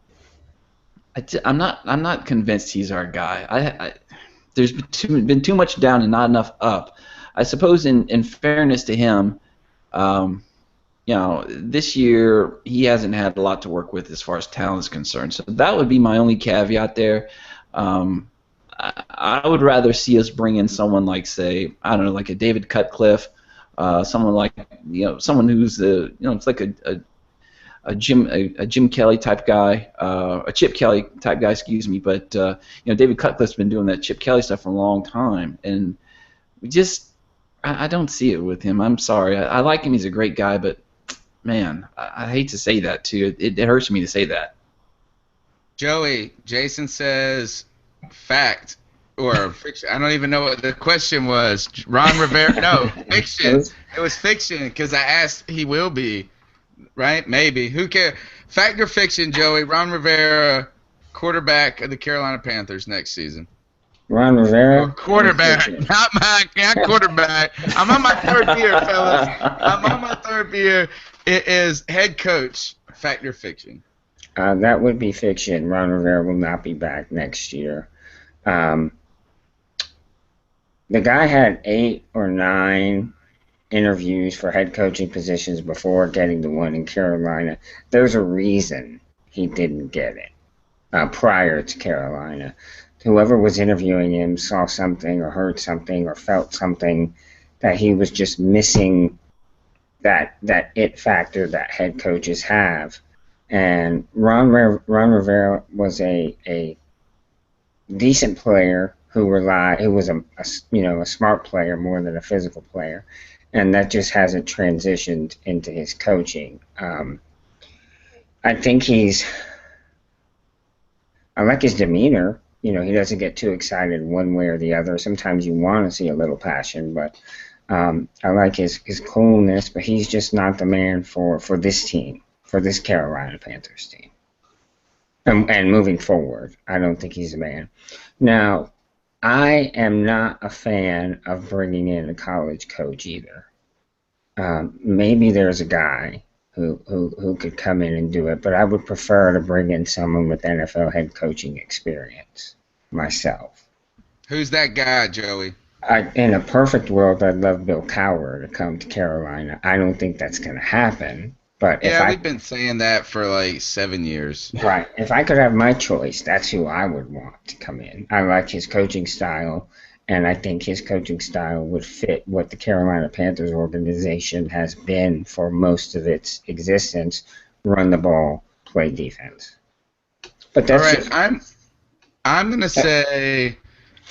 I'm not convinced he's our guy. There's been too much down and not enough up. I suppose in fairness to him, this year he hasn't had a lot to work with as far as talent is concerned. So that would be my only caveat there. I would rather see us bring in someone like, say, I don't know, like a David Cutcliffe, someone like, someone who's it's like a Jim Kelly type guy, a Chip Kelly type guy, excuse me. But David Cutcliffe's been doing that Chip Kelly stuff for a long time, and I don't see it with him. I'm sorry. I like him. He's a great guy, but man, I hate to say that too. It hurts me to say that. Joey, Jason says fact or fiction. I don't even know what the question was. Ron Rivera, no, fiction. It was fiction because I asked he will be, right? Maybe. Who cares? Fact or fiction, Joey? Ron Rivera, quarterback of the Carolina Panthers next season. Ron Rivera? Quarterback, not quarterback. I'm on my third year, fellas. I'm on my third year. It is head coach. Fact or fiction? That would be fiction. Ron Rivera will not be back next year. The guy had 8 or 9 interviews for head coaching positions before getting the one in Carolina. There's a reason he didn't get it prior to Carolina. Whoever was interviewing him saw something or heard something or felt something that he was just missing that it factor that head coaches have. And Ron Rivera was a decent player who was a smart player more than a physical player, and that just hasn't transitioned into his coaching. I think I like his demeanor. He doesn't get too excited one way or the other. Sometimes you want to see a little passion, but I like his coolness. But he's just not the man for this team, for this Carolina Panthers team. And moving forward, I don't think he's the man. Now, I am not a fan of bringing in a college coach either. Maybe there's a guy who could come in and do it, but I would prefer to bring in someone with NFL head coaching experience myself. Who's that guy, Joey? In a perfect world, I'd love Bill Cowher to come to Carolina. I don't think that's going to happen. But we've been saying that for like 7 years. Right. If I could have my choice, that's who I would want to come in. I like his coaching style, and I think his coaching style would fit what the Carolina Panthers organization has been for most of its existence: run the ball, play defense. But that's all right. I'm gonna say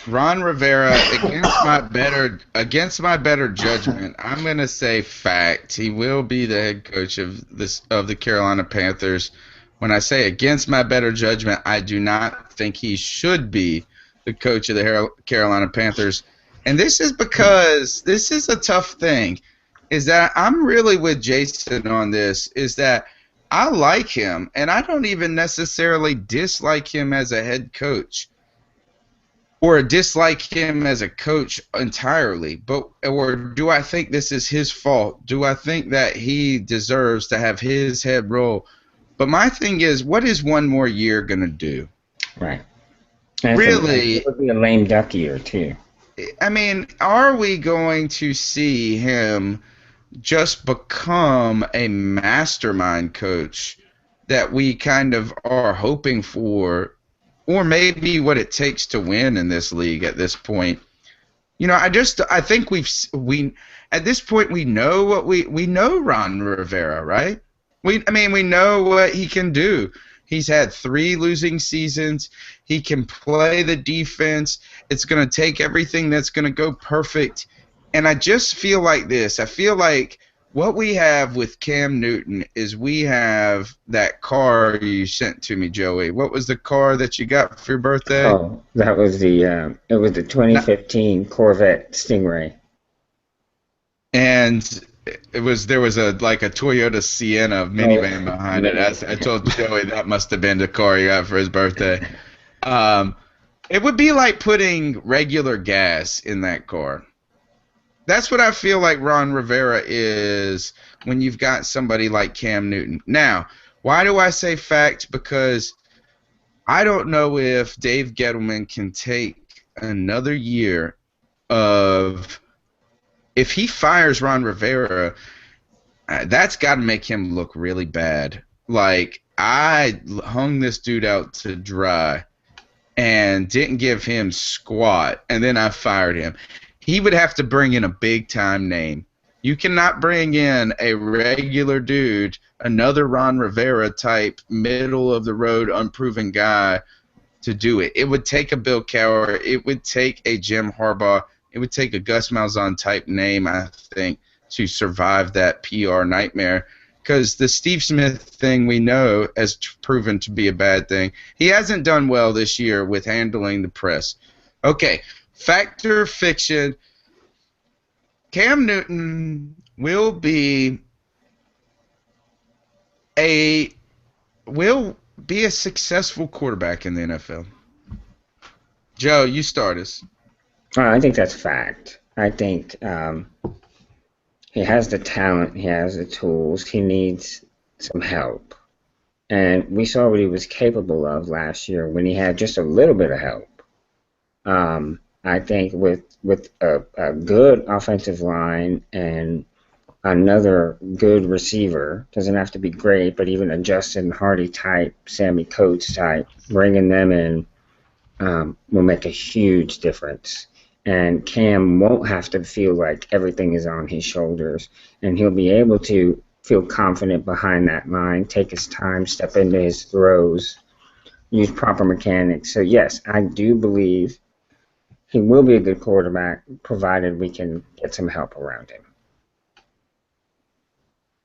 Ron Rivera against my better judgment. I'm gonna say fact. He will be the head coach of the Carolina Panthers. When I say against my better judgment, I do not think he should be the coach of the Carolina Panthers. And this is because this is a tough thing. Is that I'm really with Jason on this. Is that I like him, and I don't even necessarily dislike him as a head coach, or dislike him as a coach entirely. Or do I think this is his fault? Do I think that he deserves to have his head roll? But my thing is, what is one more year going to do? Right. Really? It would be a lame duck year, too. I mean, are we going to see him just become a mastermind coach that we kind of are hoping for, or maybe what it takes to win in this league at this point? I think we at this point we know what we know Ron Rivera, right? We know what he can do. He's had 3 losing seasons. He can play the defense. It's going to take everything that's going to go perfect. And I just feel like this. I feel like what we have with Cam Newton is we have that car you sent to me, Joey. What was the car that you got for your birthday? Oh, that was it was the 2015 Corvette Stingray. And there was a Toyota Sienna minivan behind it. I told Joey that must have been the car he got for his birthday. It would be like putting regular gas in that car. That's what I feel like Ron Rivera is when you've got somebody like Cam Newton. Now, why do I say fact? Because I don't know if Dave Gettleman can take another year of – if he fires Ron Rivera, that's got to make him look really bad. Like, I hung this dude out to dry and didn't give him squat, and then I fired him. He would have to bring in a big-time name. You cannot bring in a regular dude, another Ron Rivera type, middle-of-the-road, unproven guy to do it. It would take a Bill Cowher. It would take a Jim Harbaugh. It would take a Gus Malzahn type name, I think, to survive that PR nightmare. Because the Steve Smith thing we know has proven to be a bad thing. He hasn't done well this year with handling the press. Okay. Fact or fiction, Cam Newton will be a successful quarterback in the NFL. Joe, you start us. I think that's fact. I think he has the talent, he has the tools, he needs some help. And we saw what he was capable of last year when he had just a little bit of help. I think with a good offensive line and another good receiver, doesn't have to be great, but even a Justin Hardy type, Sammy Coates type, bringing them in will make a huge difference. And Cam won't have to feel like everything is on his shoulders, and he'll be able to feel confident behind that line, take his time, step into his throws, use proper mechanics. So yes, I do believe he will be a good quarterback, provided we can get some help around him.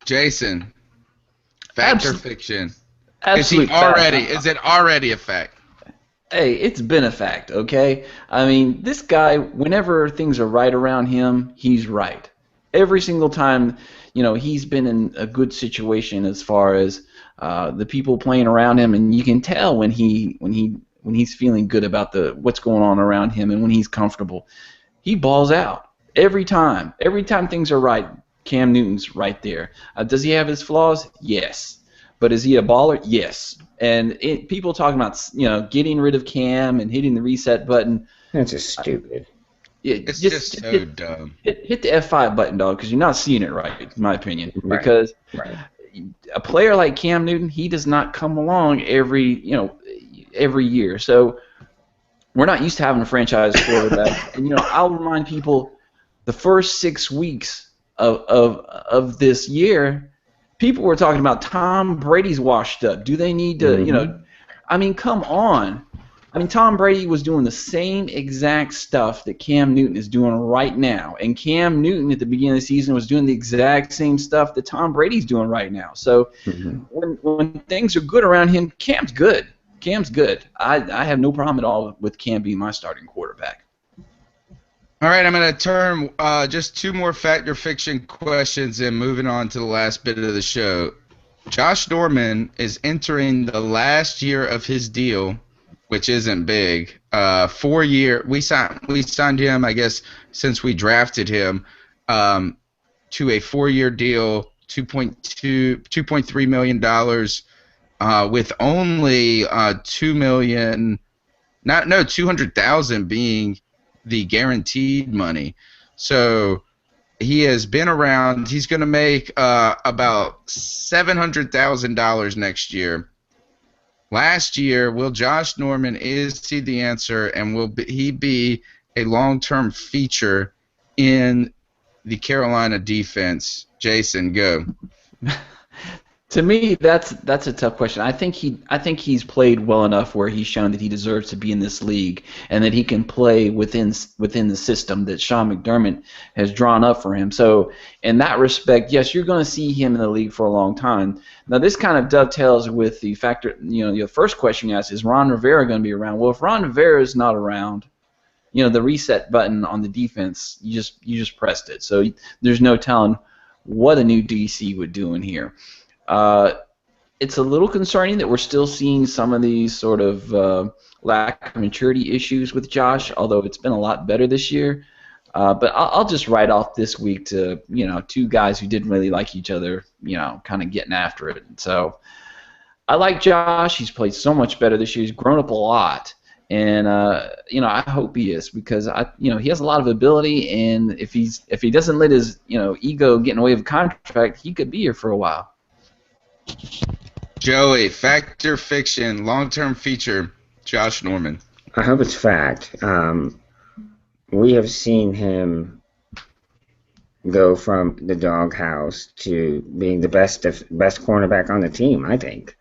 Jason, fact or fiction? Absolute Is it already a fact? Hey, it's been a fact, okay? I mean, this guy, whenever things are right around him, he's right. Every single time, he's been in a good situation as far as the people playing around him, and you can tell when he's feeling good about what's going on around him, and when he's comfortable, he balls out every time. Every time things are right, Cam Newton's right there. Does he have his flaws? Yes. But is he a baller? Yes. And people talking about getting rid of Cam and hitting the reset button. That's just stupid. It's just so dumb. Hit the F5 button, dog, because you're not seeing it right, in my opinion. Right. Because a player like Cam Newton, he does not come along every year. So we're not used to having a franchise quarterback. And I'll remind people, the first 6 weeks of this year, people were talking about Tom Brady's washed up. Do they need to, I mean, come on. I mean, Tom Brady was doing the same exact stuff that Cam Newton is doing right now. And Cam Newton at the beginning of the season was doing the exact same stuff that Tom Brady's doing right now. So when things are good around him, Cam's good. Cam's good. I have no problem at all with Cam being my starting quarterback. All right, I'm going to turn just 2 more fact or fiction questions and moving on to the last bit of the show. Josh Norman is entering the last year of his deal, which isn't big. 4-year. We signed him, I guess, since we drafted him, to a 4-year deal, $2.3 million, with only $200,000 being the guaranteed money. So he has been around. He's going to make about $700,000 next year. Last year, will Josh Norman, is he the answer, and will he be a long-term feature in the Carolina defense? Jason, go. To me, that's a tough question. I think he's played well enough where he's shown that he deserves to be in this league and that he can play within the system that Sean McDermott has drawn up for him. So in that respect, yes, you're going to see him in the league for a long time. Now this kind of dovetails with the factor. Your first question you asked, is Ron Rivera going to be around? Well, if Ron Rivera is not around, the reset button on the defense, you just pressed it. So there's no telling what a new DC would do in here. It's a little concerning that we're still seeing some of these sort of lack of maturity issues with Josh, although it's been a lot better this year. But I'll just write off this week to two guys who didn't really like each other, kind of getting after it. So I like Josh. He's played so much better this year. He's grown up a lot. And I hope he is, because he has a lot of ability, and if he doesn't let his ego get in the way of a contract, he could be here for a while. Joey, fact or fiction, long-term feature, Josh Norman. I hope it's fact. We have seen him go from the doghouse to being the best cornerback on the team, I think.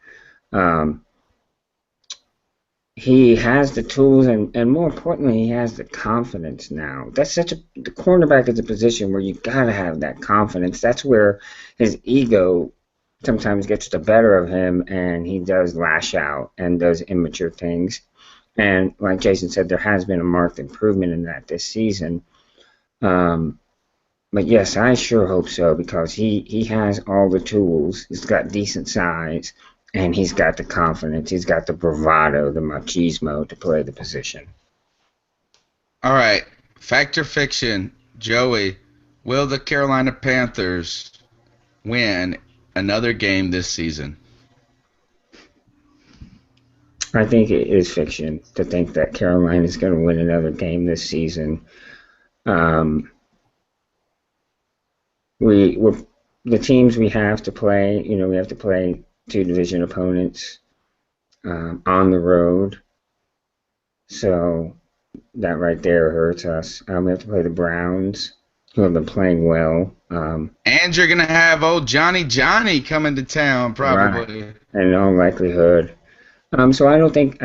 He has the tools, and more importantly, he has the confidence now. The cornerback is a position where you gotta have that confidence. That's where his ego sometimes gets the better of him, and he does lash out and does immature things. And like Jason said, there has been a marked improvement in that this season. But yes, I sure hope so, because he has all the tools. He's got decent size, and he's got the confidence. He's got the bravado, the machismo to play the position. All right, fact or fiction, Joey, will the Carolina Panthers win another game this season? I think it is fiction to think that Carolina is going to win another game this season. The teams we have to play, we have to play two division opponents on the road. So that right there hurts us. We have to play the Browns, who have been playing well. And you're going to have old Johnny coming to town, probably. Right. In all likelihood. So I don't think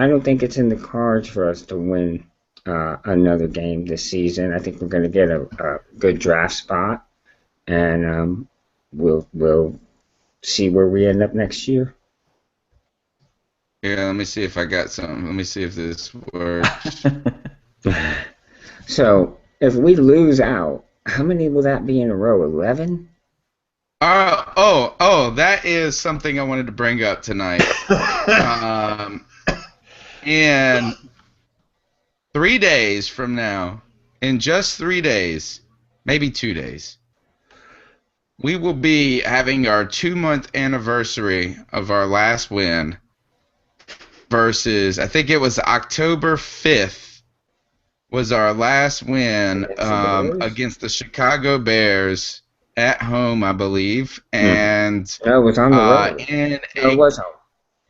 it's in the cards for us to win another game this season. I think we're going to get a good draft spot, and we'll see where we end up next year. Yeah, let me see if I got something. Let me see if this works. So if we lose out, how many will that be in a row? 11? That is something I wanted to bring up tonight. In 3 days from now, in just 3 days, maybe 2 days, we will be having our 2-month anniversary of our last win versus, I think it was October 5th was our last win against the Chicago Bears at home, I believe. And it was on the road. It was home.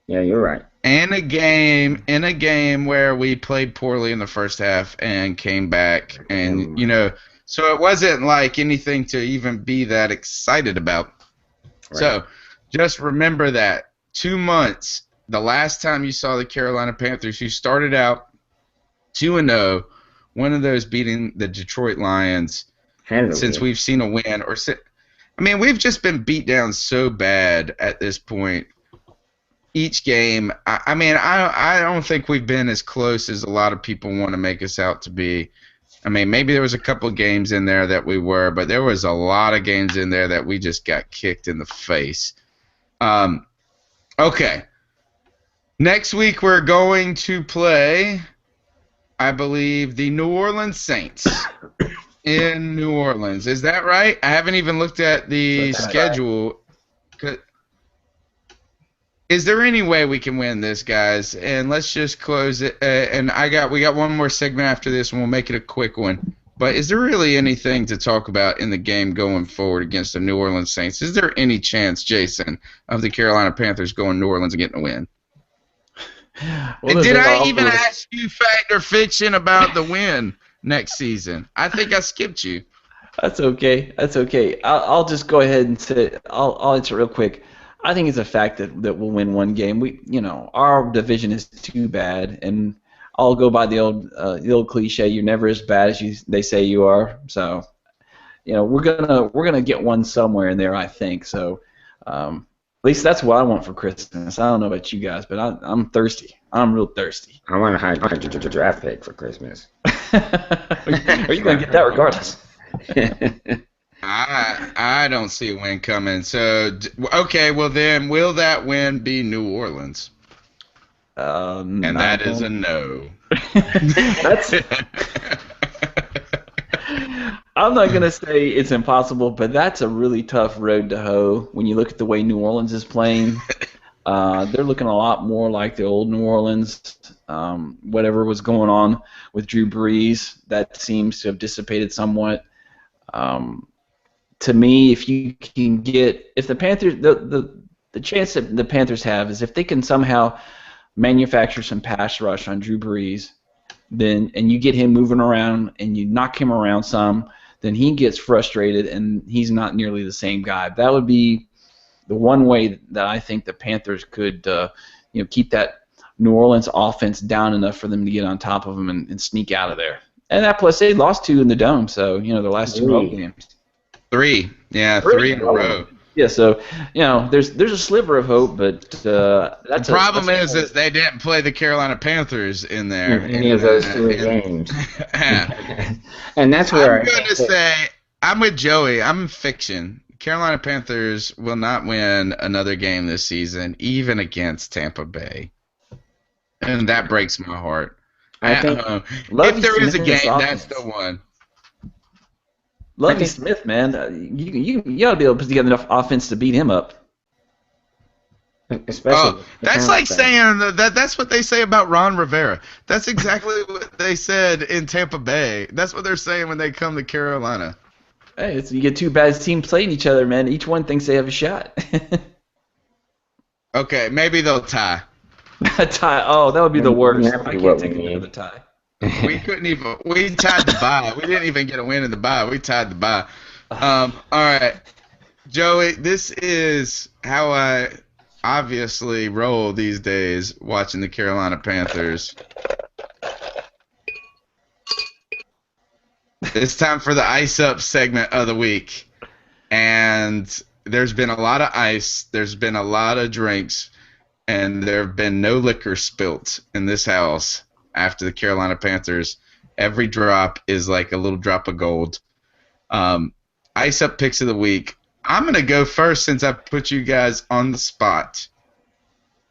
Yeah, you're right. In a game where we played poorly in the first half and came back, and so it wasn't like anything to even be that excited about. Right. So just remember that 2 months. The last time you saw the Carolina Panthers, who started out 2-0, one of those beating the Detroit Lions. Since we've seen a win, we've just been beat down so bad at this point. Each game, I don't think we've been as close as a lot of people want to make us out to be. Maybe there was a couple of games in there that we were, but there was a lot of games in there that we just got kicked in the face. Okay. Next week we're going to play, I believe, the New Orleans Saints in New Orleans. Is that right? I haven't even looked at the schedule. Is there any way we can win this, guys? And let's just close it. And we got one more segment after this, and we'll make it a quick one. But is there really anything to talk about in the game going forward against the New Orleans Saints? Is there any chance, Jason, of the Carolina Panthers going to New Orleans and getting a win? Well, and did I even ask you fact or fiction about the win next season? I think I skipped you. That's okay. I'll just go ahead and say I'll answer real quick. I think it's a fact that we'll win one game. Our division is too bad, and I'll go by the old cliche: you're never as bad as they say you are. So, we're gonna get one somewhere in there, I think. So, at least that's what I want for Christmas. I don't know about you guys, but I'm thirsty. I'm real thirsty. I want a high draft pick for Christmas. Are you gonna get that regardless? I don't see a win coming. So, okay, well then, will that win be New Orleans? And that is a no. I'm not going to say it's impossible, but that's a really tough road to hoe when you look at the way New Orleans is playing. They're looking a lot more like the old New Orleans. Whatever was going on with Drew Brees, that seems to have dissipated somewhat. To me, if the Panthers, the chance that the Panthers have is if they can somehow manufacture some pass rush on Drew Brees, and you get him moving around and you knock him around some, then he gets frustrated and he's not nearly the same guy. That would be the one way that I think the Panthers could keep that New Orleans offense down enough for them to get on top of them and sneak out of there. And that plus they lost 2 in the Dome, so their last 2 road games. 3 in a row. Yeah, so there's a sliver of hope, but that's the problem is they didn't play the Carolina Panthers in there. Any of those 3 games. And that's where I'm going to say I'm with Joey. I'm in fiction. Carolina Panthers will not win another game this season, even against Tampa Bay, and that breaks my heart. I think if there is a game, that's the one. Lovie Smith, man, you ought to be able to put together enough offense to beat him up. Especially. That's like saying that's what they say about Ron Rivera. That's exactly what they said in Tampa Bay. That's what they're saying when they come to Carolina. Hey, you get 2 bad teams playing each other, man. Each one thinks they have a shot. Okay, maybe they'll tie. A tie? Oh, that would be the worst. I can't take another tie. We couldn't even. We tied the bye. We didn't even get a win in the bye. We tied the bye. All right, Joey. This is how I obviously roll these days watching the Carolina Panthers. It's time for the Ice Up segment of the week, and there's been a lot of ice. There's been a lot of drinks, and there have been no liquor spilt in this house. After the Carolina Panthers, every drop is like a little drop of gold. Ice Up picks of the week. I'm going to go first since I put you guys on the spot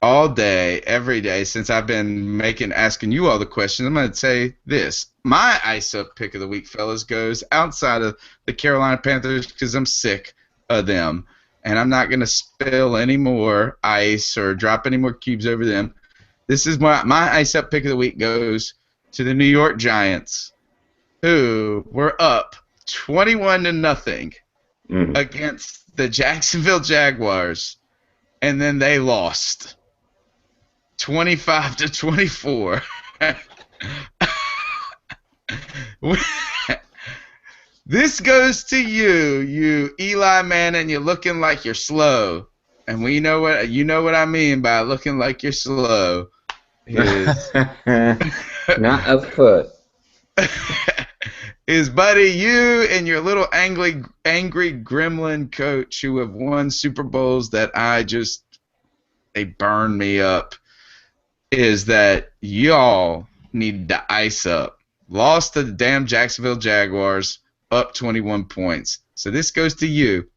all day, every day, since I've been asking you all the questions. I'm going to say this. My Ice Up pick of the week, fellas, goes outside of the Carolina Panthers because I'm sick of them. And I'm not going to spill any more ice or drop any more cubes over them. This is my Ice Up pick of the week goes to the New York Giants, who were up 21-0 against the Jacksonville Jaguars, and then they lost 25-24. This goes to you Eli Manning. You're looking like you're slow, and you know what I mean by looking like you're slow. Not a foot. Is buddy you and your little angry gremlin coach who have won Super Bowls that they burn me up, is that y'all need to ice up. Lost to the damn Jacksonville Jaguars, up 21 points. So this goes to you.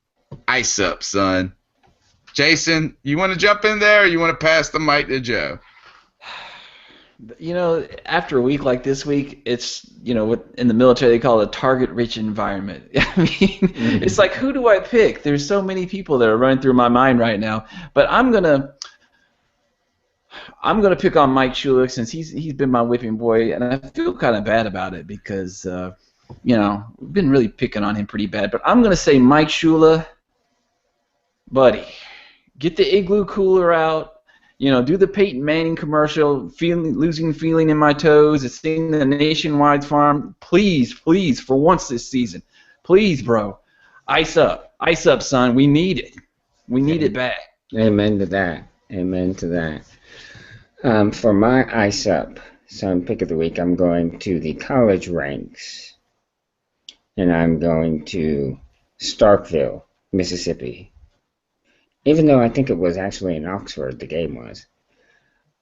Ice up, son. Jason, you want to jump in there or you want to pass the mic to Joe? After a week like this week, it's, what in the military they call it a target-rich environment. I mean, it's like, who do I pick? There's so many people that are running through my mind right now. But I'm gonna pick on Mike Shula since he's been my whipping boy, and I feel kind of bad about it because, we've been really picking on him pretty bad. But I'm gonna say, Mike Shula, buddy, get the igloo cooler out. Do the Peyton Manning commercial, losing feeling in my toes. It's in the Nationwide Farm. Please, for once this season. Please, bro. Ice up, son. We need it. We need it back. Amen to that. Amen to that. For my ice up, son pick of the week, I'm going to the college ranks, and I'm going to Starkville, Mississippi. Even though I think it was actually in Oxford, the game was.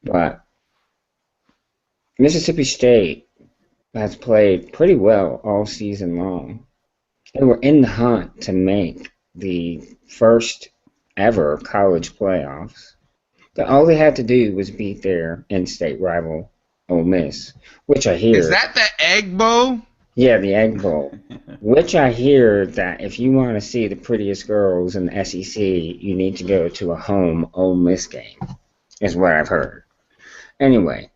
But Mississippi State has played pretty well all season long. They were in the hunt to make the first ever college playoffs. All they had to do was beat their in-state rival, Ole Miss, which I hear. Is that the Egg Bowl? Yeah, the Egg Bowl. Which I hear that if you want to see the prettiest girls in the SEC, you need to go to a home Ole Miss game, is what I've heard. Anyway.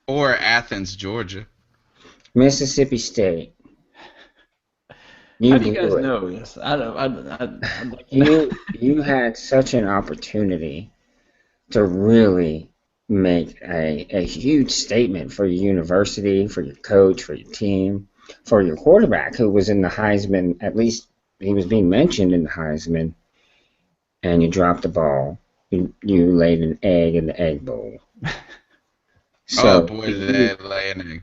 Or Athens, Georgia. Mississippi State. How do you guys know this? You had such an opportunity to really make a huge statement for your university, for your coach, for your team, for your quarterback who was in the Heisman, at least he was being mentioned in the Heisman, and you dropped the ball. You laid an egg in the Egg Bowl. So, oh boy, did they lay an egg.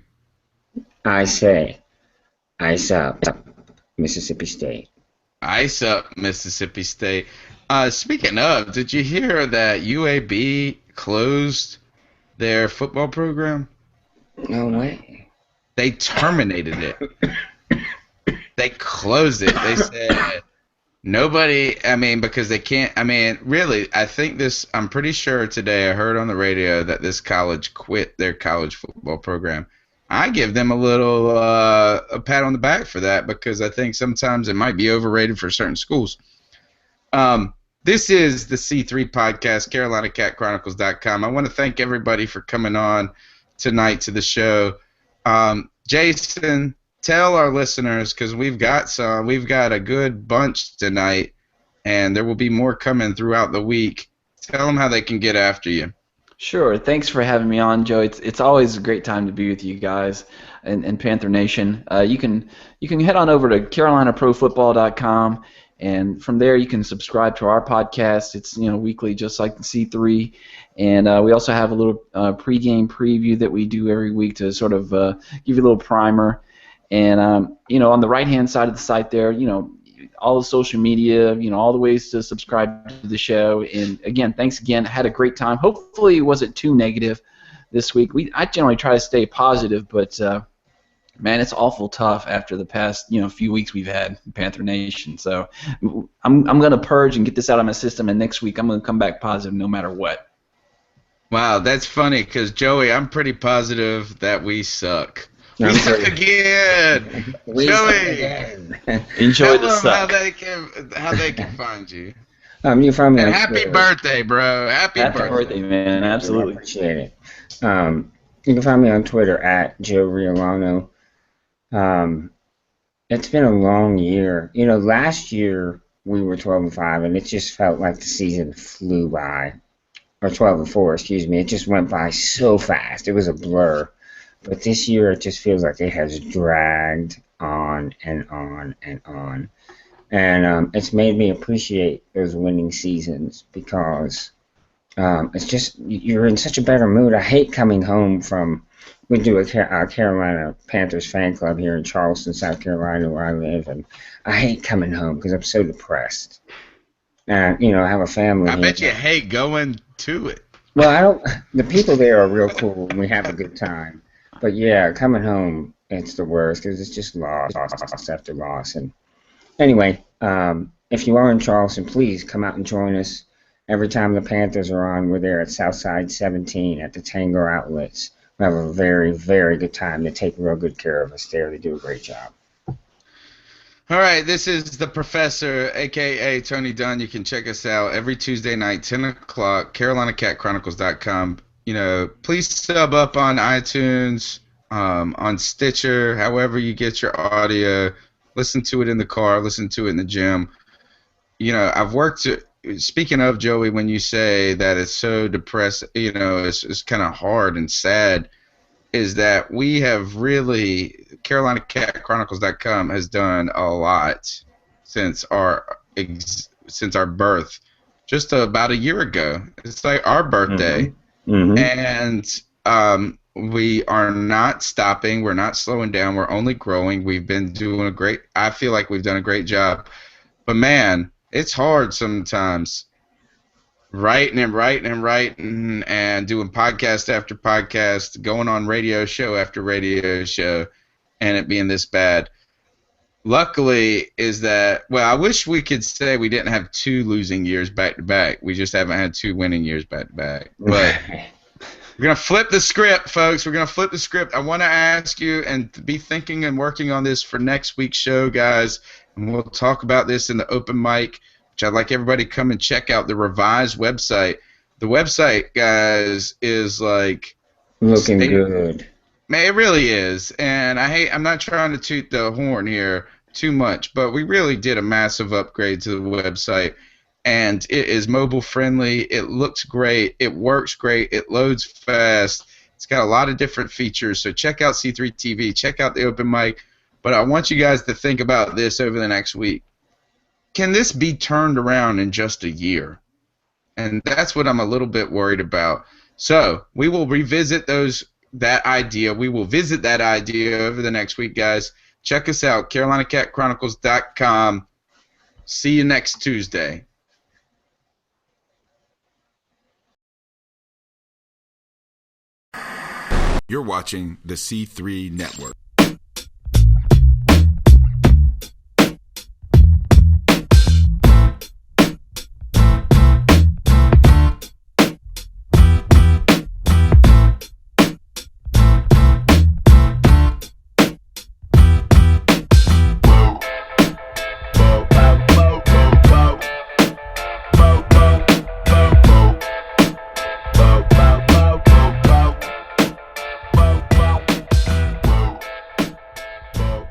I say, ice up, Mississippi State. Ice up, Mississippi State. Speaking of, did you hear that UAB closed their football program? No way. They terminated it. They closed it. They said nobody, because they can't, really, I think this, I'm pretty sure today I heard on the radio that this college quit their college football program. I give them a little a pat on the back for that because I think sometimes it might be overrated for certain schools. This is the C3 podcast, CarolinaCatChronicles.com. I want to thank everybody for coming on tonight to the show. Jason, tell our listeners, because we've got a good bunch tonight, and there will be more coming throughout the week. Tell them how they can get after you. Sure. Thanks for having me on, Joe. It's always a great time to be with you guys and Panther Nation. You can head on over to CarolinaProFootball.com, and from there you can subscribe to our podcast. It's weekly, just like the C3, and we also have a little pregame preview that we do every week to sort of give you a little primer. And on the right-hand side of the site there, all the social media, all the ways to subscribe to the show. And again, thanks again. I had a great time. Hopefully it wasn't too negative this week. I generally try to stay positive, but man, it's awful tough after the past few weeks we've had Panther Nation. So I'm going to purge and get this out of my system, and next week I'm going to come back positive no matter what. Wow, that's funny because, Joey, I'm pretty positive that we suck. We suck again. Joey, enjoy the suck. How they can find you. You find me. And happy birthday, bro! Happy birthday, man! Absolutely. I appreciate it. You can find me on Twitter at Joe Riolano. It's been a long year. Last year we were 12-5, and it just felt like the season flew by, or 12-4, excuse me. It just went by so fast. It was a blur. But this year, it just feels like it has dragged on and on and on. And it's made me appreciate those winning seasons because it's just, you're in such a better mood. I hate coming home from, we do a Carolina Panthers fan club here in Charleston, South Carolina, where I live. And I hate coming home because I'm so depressed. And, I have a family. I bet you hate going to it. Well, the people there are real cool and we have a good time. But yeah, coming home, it's the worst because it's just loss after loss. And anyway, if you are in Charleston, please come out and join us. Every time the Panthers are on, we're there at Southside 17 at the Tango Outlets. We have a very, very good time. They take real good care of us there. They do a great job. All right, this is the Professor, a.k.a. Tony Dunn. You can check us out every Tuesday night, 10 o'clock, CarolinaCatChronicles.com. Please sub up on iTunes, on Stitcher, however you get your audio. Listen to it in the car, listen to it in the gym. I've worked, speaking of, Joey, when you say that it's so depressed, it's kind of hard and sad, is that we have really, CarolinaCatChronicles.com has done a lot since our birth just about a year ago. It's like our birthday. Mm-hmm. And we are not stopping. We're not slowing down. We're only growing. We've been doing I feel like we've done a great job. But, man, it's hard sometimes writing and doing podcast after podcast, going on radio show after radio show, and it being this bad. Luckily is that, well, I wish we could say we didn't have 2 losing years back to back. We just haven't had 2 winning years back to back. But we're going to flip the script, folks. We're going to flip the script. I want to ask you and be thinking and working on this for next week's show, guys. And we'll talk about this in the open mic, which I'd like everybody to come and check out the revised website. The website, guys, is like looking good. Man, it really is. And I'm not trying to toot the horn here too much, but we really did a massive upgrade to the website. And it is mobile friendly. It looks great. It works great. It loads fast. It's got a lot of different features. So check out C3 TV. Check out the open mic. But I want you guys to think about this over the next week. Can this be turned around in just a year? And that's what I'm a little bit worried about. So we will revisit that idea. We will visit that idea over the next week, guys. Check us out, CarolinaCatChronicles.com. See you next Tuesday. You're watching the C3 Network.